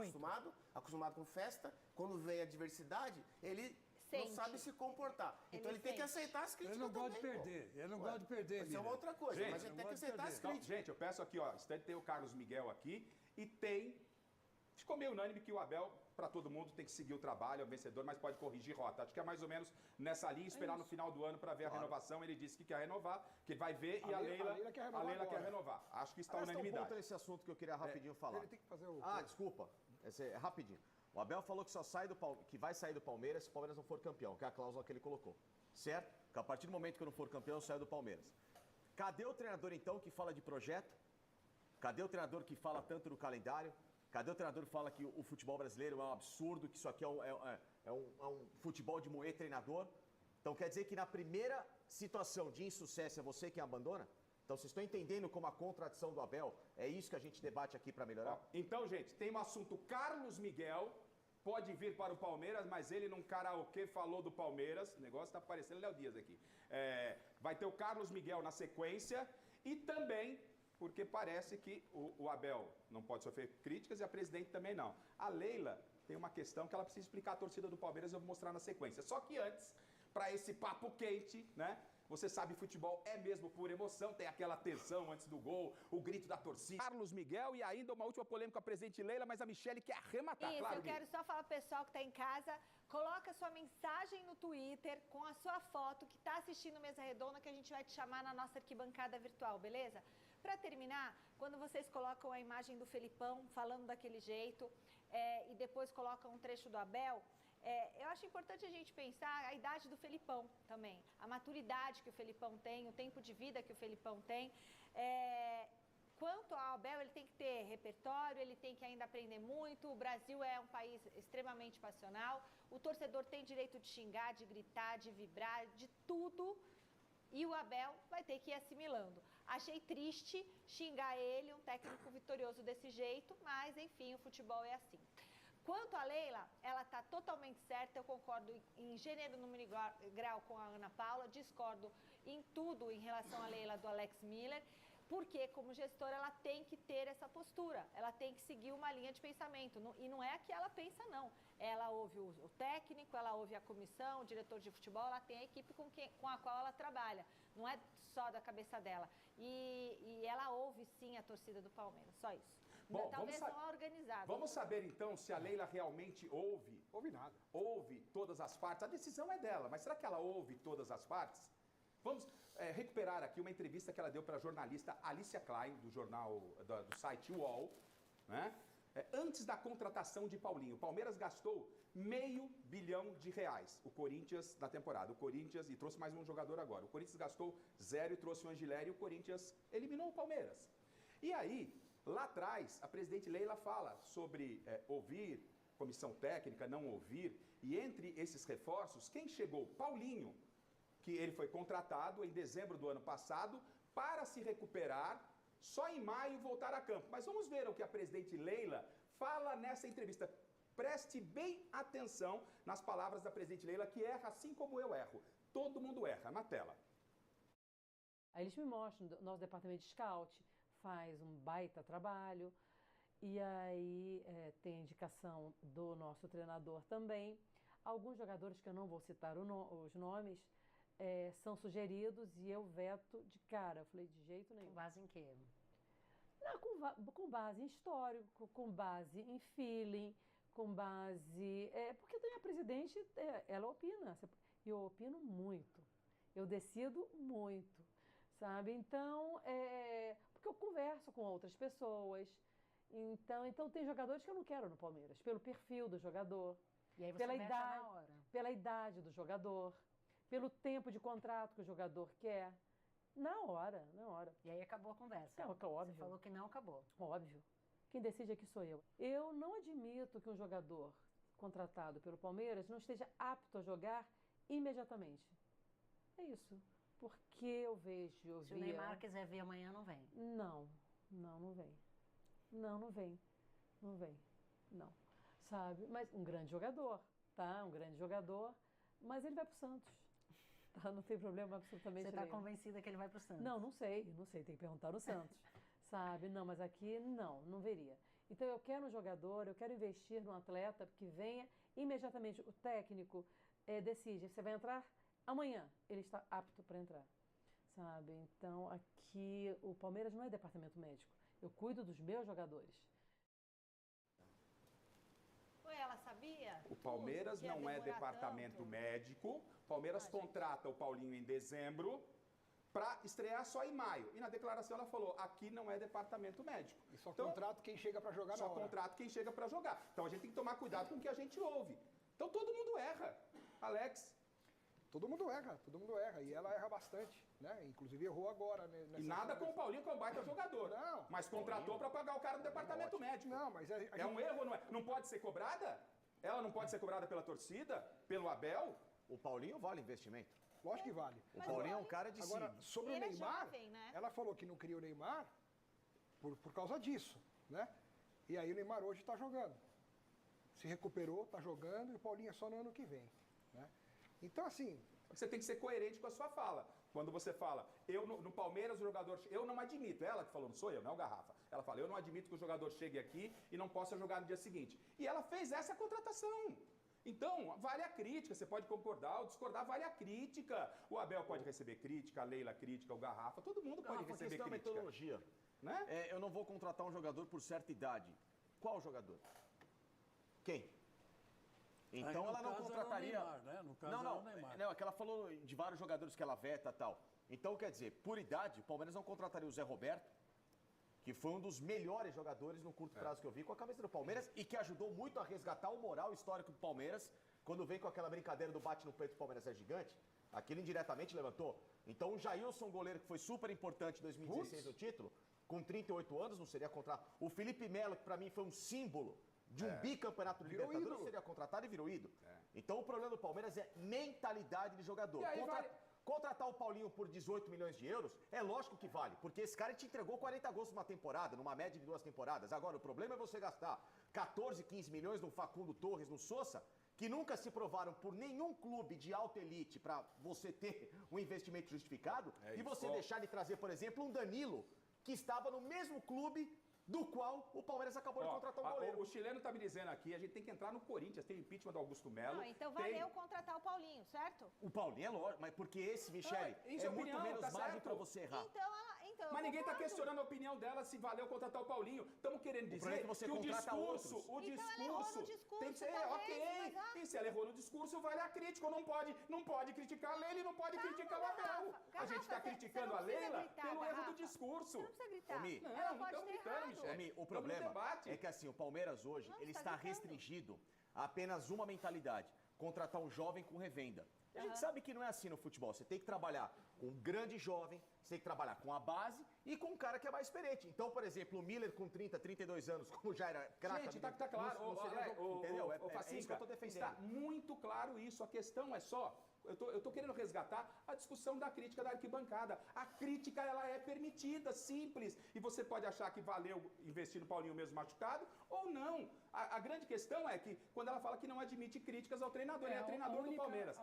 acostumado com festa. Quando vem a adversidade, ele não sabe se comportar. Então ele tem que aceitar as críticas. Ele não gosta de também, perder. Ele não gosta de perder. Isso é uma outra coisa, Gente, mas ele tem que aceitar as Então, críticas. gente, eu peço aqui, ó, tem o Carlos Miguel aqui e ficou meio unânime que o Abel, para todo mundo, tem que seguir o trabalho, é o vencedor, mas pode corrigir rota. Acho que é mais ou menos nessa linha, esperar no final do ano para ver a renovação. Ele disse que quer renovar, que vai ver, e a Leila quer renovar. Acho que está unanimidade. Tem um ponto nesse assunto que eu queria rapidinho falar. Ele tem que fazer o... Desculpa. É rapidinho. O Abel falou que que vai sair do Palmeiras se o Palmeiras não for campeão, que é a cláusula que ele colocou. Certo? Que a partir do momento que eu não for campeão, eu saio do Palmeiras. Cadê o treinador, então, que fala de projeto? Cadê o treinador que fala tanto do calendário? Cadê o treinador que fala que o futebol brasileiro é um absurdo, que isso aqui é um futebol de moer treinador? Então quer dizer que na primeira situação de insucesso é você quem abandona? Então vocês estão entendendo como a contradição do Abel? É isso que a gente debate aqui para melhorar? Então, gente, tem um assunto. Carlos Miguel pode vir para o Palmeiras, mas ele num karaokê falou do Palmeiras. O negócio está parecendo Léo Dias aqui. Vai ter o Carlos Miguel na sequência e também... porque parece que o Abel não pode sofrer críticas e a presidente também não. A Leila tem uma questão que ela precisa explicar à torcida do Palmeiras, eu vou mostrar na sequência. Só que antes, para esse papo quente, né? Você sabe, futebol é mesmo por emoção, tem aquela tensão antes do gol, o grito da torcida. Carlos Miguel e ainda uma última polêmica com a presidente Leila, mas a Michele quer arrematar, Isso, claro. eu quero só falar pro pessoal que está em casa, coloca sua mensagem no Twitter com a sua foto que está assistindo Mesa Redonda, que a gente vai te chamar na nossa arquibancada virtual, beleza? Para terminar, quando vocês colocam a imagem do Felipão falando daquele jeito e depois colocam um trecho do Abel, eu acho importante a gente pensar a idade do Felipão também, a maturidade que o Felipão tem, o tempo de vida que o Felipão tem. Quanto ao Abel, ele tem que ter repertório, ele tem que ainda aprender muito. O Brasil é um país extremamente passional, o torcedor tem direito de xingar, de gritar, de vibrar, de tudo. E o Abel vai ter que ir assimilando. Achei triste xingar ele, um técnico vitorioso desse jeito, mas enfim, o futebol é assim. Quanto a Leila, ela está totalmente certa, eu concordo em gênero, número e grau com a Ana Paula, discordo em tudo em relação à Leila do Alex Miller, porque como gestora ela tem que ter essa postura, ela tem que seguir uma linha de pensamento, e não é a que ela pensa não. Ela ouve o técnico, ela ouve a comissão, o diretor de futebol, ela tem a equipe com a qual ela trabalha, não é só da cabeça dela. E ela ouve sim a torcida do Palmeiras, só isso. Bom, talvez não organizado. Vamos saber então se a Leila realmente ouve. Ouve nada. Ouve todas as partes. A decisão é dela, mas será que ela ouve todas as partes? Vamos recuperar aqui uma entrevista que ela deu para a jornalista Alicia Klein, do jornal, do site UOL, né? Antes da contratação de Paulinho. O Palmeiras gastou R$500 milhão. O Corinthians na temporada. O Corinthians, e trouxe mais um jogador agora. O Corinthians gastou 0 e trouxe o Angileri e o Corinthians eliminou o Palmeiras. E aí, lá atrás, a presidente Leila fala sobre ouvir, comissão técnica, não ouvir. E entre esses reforços, quem chegou? Paulinho, que ele foi contratado em dezembro do ano passado para se recuperar, só em maio voltar a campo. Mas vamos ver o que a presidente Leila fala nessa entrevista. Preste bem atenção nas palavras da presidente Leila, que erra assim como eu erro. Todo mundo erra. Na tela. Aí eles me mostram, nosso departamento de scout faz um baita trabalho, e aí tem indicação do nosso treinador também. Alguns jogadores, que eu não vou citar os nomes, são sugeridos e eu veto de cara. Eu falei, de jeito nenhum. Com base em quê? Não, com base em histórico, com base em feeling, com base... porque tem a presidente, ela opina, e eu opino muito. Eu decido muito, sabe? Então, porque eu converso com outras pessoas. Então tem jogadores que eu não quero no Palmeiras, pelo perfil do jogador, e aí você pela mexe idade, na hora. pela idade do jogador, pelo tempo de contrato que o jogador quer. Na hora. E aí acabou a conversa. Óbvio. Você falou que não acabou. Óbvio. Quem decide aqui sou eu. Eu não admito que um jogador contratado pelo Palmeiras não esteja apto a jogar imediatamente. É isso. Porque eu vejo... Se o Neymar quiser ver amanhã, não vem. Não vem. Não vem. Não. Sabe? Mas um grande jogador, tá? Um grande jogador. Mas ele vai pro Santos. Tá? Não tem problema absolutamente nenhum. Você está convencida que ele vai pro Santos? Não sei. Tem que perguntar no Santos. Sabe? Não, mas aqui não veria. Então eu quero um jogador, eu quero investir num atleta que venha imediatamente. O técnico decide, você vai entrar amanhã, ele está apto para entrar. Sabe? Então aqui o Palmeiras não é departamento médico. Eu cuido dos meus jogadores. Ela sabia? O Palmeiras não é departamento médico. O Palmeiras contrata o Paulinho em dezembro para estrear só em maio. E na declaração ela falou, aqui não é departamento médico. E só contrato quem chega para jogar na hora. Só contrato quem chega para jogar. Então a gente tem que tomar cuidado com o que a gente ouve. Então todo mundo erra. Alex? Todo mundo erra. E ela erra bastante, né? Inclusive errou agora. E nada com o Paulinho, que é um baita jogador. Não. Mas contratou para pagar o cara do departamento médico. Não, mas é um erro, não é? Não pode ser cobrada? Ela não pode ser cobrada pela torcida? Pelo Abel? O Paulinho vale investimento. Lógico que vale. O Paulinho é um cara de Agora, sobre o Neymar, jovem, né? ela falou que não queria o Neymar por causa disso, né? E aí o Neymar hoje está jogando. Se recuperou, está jogando, e o Paulinho é só no ano que vem, né? Então, assim... Você tem que ser coerente com a sua fala. Quando você fala, no Palmeiras o jogador... Eu não admito, ela que falou, não sou eu, não é o Garrafa. Ela fala, eu não admito que o jogador chegue aqui e não possa jogar no dia seguinte. E ela fez essa contratação. Então, vale a crítica, você pode concordar ou discordar, vale a crítica. O Abel pode receber crítica, a Leila crítica, o Garrafa, todo mundo pode receber crítica. A metodologia. Né? Eu não vou contratar um jogador por certa idade. Qual jogador? Quem? Então ela não contrataria... Neymar, né? No caso não, o Neymar. Não, é que ela falou de vários jogadores que ela veta e tal. Então, quer dizer, por idade, o Palmeiras não contrataria o Zé Roberto, que foi um dos melhores jogadores no curto prazo que eu vi com a camisa do Palmeiras e que ajudou muito a resgatar o moral histórico do Palmeiras quando veio com aquela brincadeira do bate no peito do Palmeiras é gigante. Aquilo indiretamente levantou. Então o Jailson, goleiro, que foi super importante em 2016 no título, com 38 anos, não seria contratado. O Felipe Melo, que pra mim foi um símbolo de um bicampeonato de Libertadores, não seria contratado e virou ídolo. Então o problema do Palmeiras é mentalidade de jogador. Contratar o Paulinho por 18 milhões de euros, é lógico que vale, porque esse cara te entregou 40 gols numa temporada, numa média de 2 temporadas. Agora, o problema é você gastar 14, 15 milhões no Facundo Torres, no Sousa, que nunca se provaram por nenhum clube de alta elite para você ter um investimento justificado, e você deixar de trazer, por exemplo, um Danilo, que estava no mesmo clube do qual o Palmeiras acabou de contratar um goleiro. O chileno tá me dizendo aqui, a gente tem que entrar no Corinthians, tem o impeachment do Augusto Melo. Não, então valeu contratar o Paulinho, certo? O Paulinho é lógico, mas porque esse, Michele, é muito menos margem para você errar. então, Mas ninguém tá concordo. questionando a opinião dela se valeu contratar o Paulinho. Estamos querendo dizer problema é que você o contrata discurso, outros. o Então ela errou discurso no discurso, tem que ser talvez, ok. mas, E se ela errou no discurso, vale a crítica. Não pode criticar a Leila e não pode criticar o Abel. A gente está criticando a Leila pelo erro do discurso. Não precisa gritar. Ô, Mi, Ela Não, pode então ter gritando, errado. Michele. Ô, Mi, o Tamo no problema debate. é que assim, o Palmeiras hoje, Não, ele tá está gritando. restringido a apenas uma mentalidade, contratar um jovem com revenda. A gente sabe que não é assim no futebol, você tem que trabalhar com um grande jovem, você tem que trabalhar com a base e com um cara que é mais experiente. Então, por exemplo, o Miller com 30, 32 anos, como já era craque... Gente, tá claro. Entendeu? É isso que eu tô defendendo. Está muito claro isso. A questão é só... Eu tô querendo resgatar a discussão da crítica da arquibancada. A crítica, ela é permitida, simples. E você pode achar que valeu investir no Paulinho mesmo machucado ou não. A grande questão é que quando ela fala que não admite críticas ao treinador, ele é treinador do Palmeiras.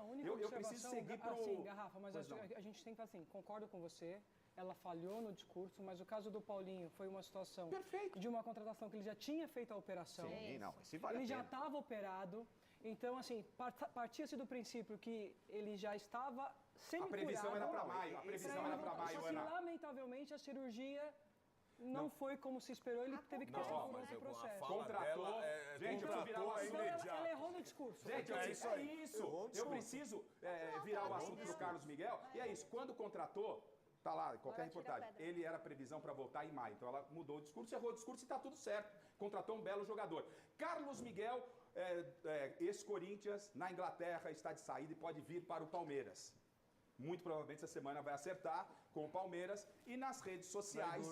Eu preciso seguir pro... Assim, Garrafa, mas Pois não. a gente tem que, assim, concordo com você, ela falhou no discurso, mas o caso do Paulinho foi uma situação de uma contratação que ele já tinha feito a operação. Sim, não, esse vale a Ele já pena. estava operado, então, assim, partia-se do princípio que ele já estava semi-curado. A previsão era para maio, a previsão era para maio, Só que, Ana. lamentavelmente, a cirurgia não foi como se esperou, ele teve que passar por outro processo. Contratou. Gente, eu preciso virar o assunto. Então, ela errou no discurso. Gente, eu preciso virar o assunto pro Carlos Miguel. E é isso, quando contratou, tá lá, qualquer reportagem, ele era previsão para voltar em maio. Então ela mudou o discurso, errou o discurso e tá tudo certo. Contratou um belo jogador. Carlos Miguel, ex-Corinthians, na Inglaterra, está de saída e pode vir para o Palmeiras. Muito provavelmente essa semana vai acertar com o Palmeiras. E nas redes sociais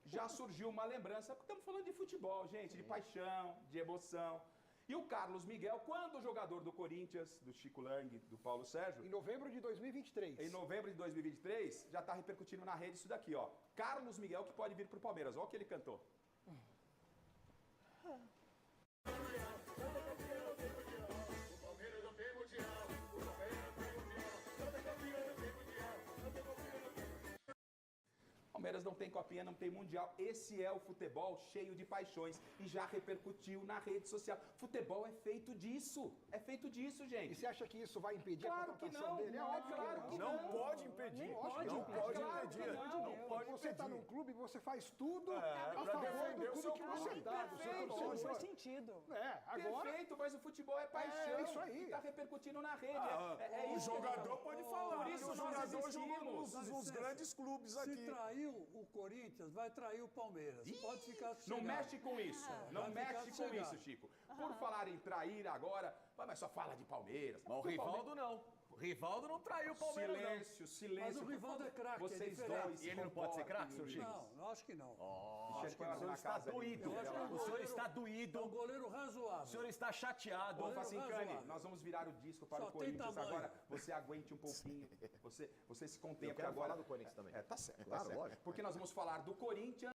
já surgiu uma lembrança, porque estamos falando de futebol, gente, de paixão, de emoção. E o Carlos Miguel, quando o jogador do Corinthians, do Chico Lang, do Paulo Sérgio... Em novembro de 2023. Em novembro de 2023, já está repercutindo na rede isso daqui, ó. Carlos Miguel que pode vir para o Palmeiras. Olha o que ele cantou. Palmeiras não tem copinha, não tem mundial. Esse é o futebol cheio de paixões e já repercutiu na rede social. Futebol é feito disso. É feito disso, gente. E você acha que isso vai impedir Claro a que contratação não, dele? É não, óbvio claro que Não não. pode impedir. Não pode Não impedir. pode Claro impedir. que não. Não pode Você está impedir. num clube, você faz tudo a pra favor defender do o seu clube que você clube. está. do seu Perfeito. torcedor. Faz sentido. Agora... Perfeito, mas o futebol é paixão. É isso aí. E tá repercutindo na rede. O isso. jogador pode falar. Por isso o nós jogador jogou existimos. nos grandes clubes Se aqui. traiu o Corinthians, vai trair o Palmeiras. Pode ficar sossegado. Não mexe com isso. Não Vai ficar mexe com sossegado. isso, Chico. Por falar em trair agora, mas só fala de Palmeiras. Mas o Rivaldo não. O Rivaldo não traiu o Palmeiras, Silêncio, silêncio. Mas o Rivaldo é craque, é Vocês diferente. dois. E ele não pode ser craque, seu Chico? Não, eu acho que não. Michele, põe ela O senhor na está casa ali. doído. Eu acho que é um O senhor goleiro- está É um doído. goleiro razoável. O senhor está chateado. Ô, Goleiro Facincani, razoável. nós vamos virar o disco para Só o tem Corinthians tamanho. agora. Você aguente um pouquinho. Você se contempla Eu quero agora. falar do Corinthians também. Tá certo, Claro, tá certo. lógico. Porque nós vamos falar do Corinthians.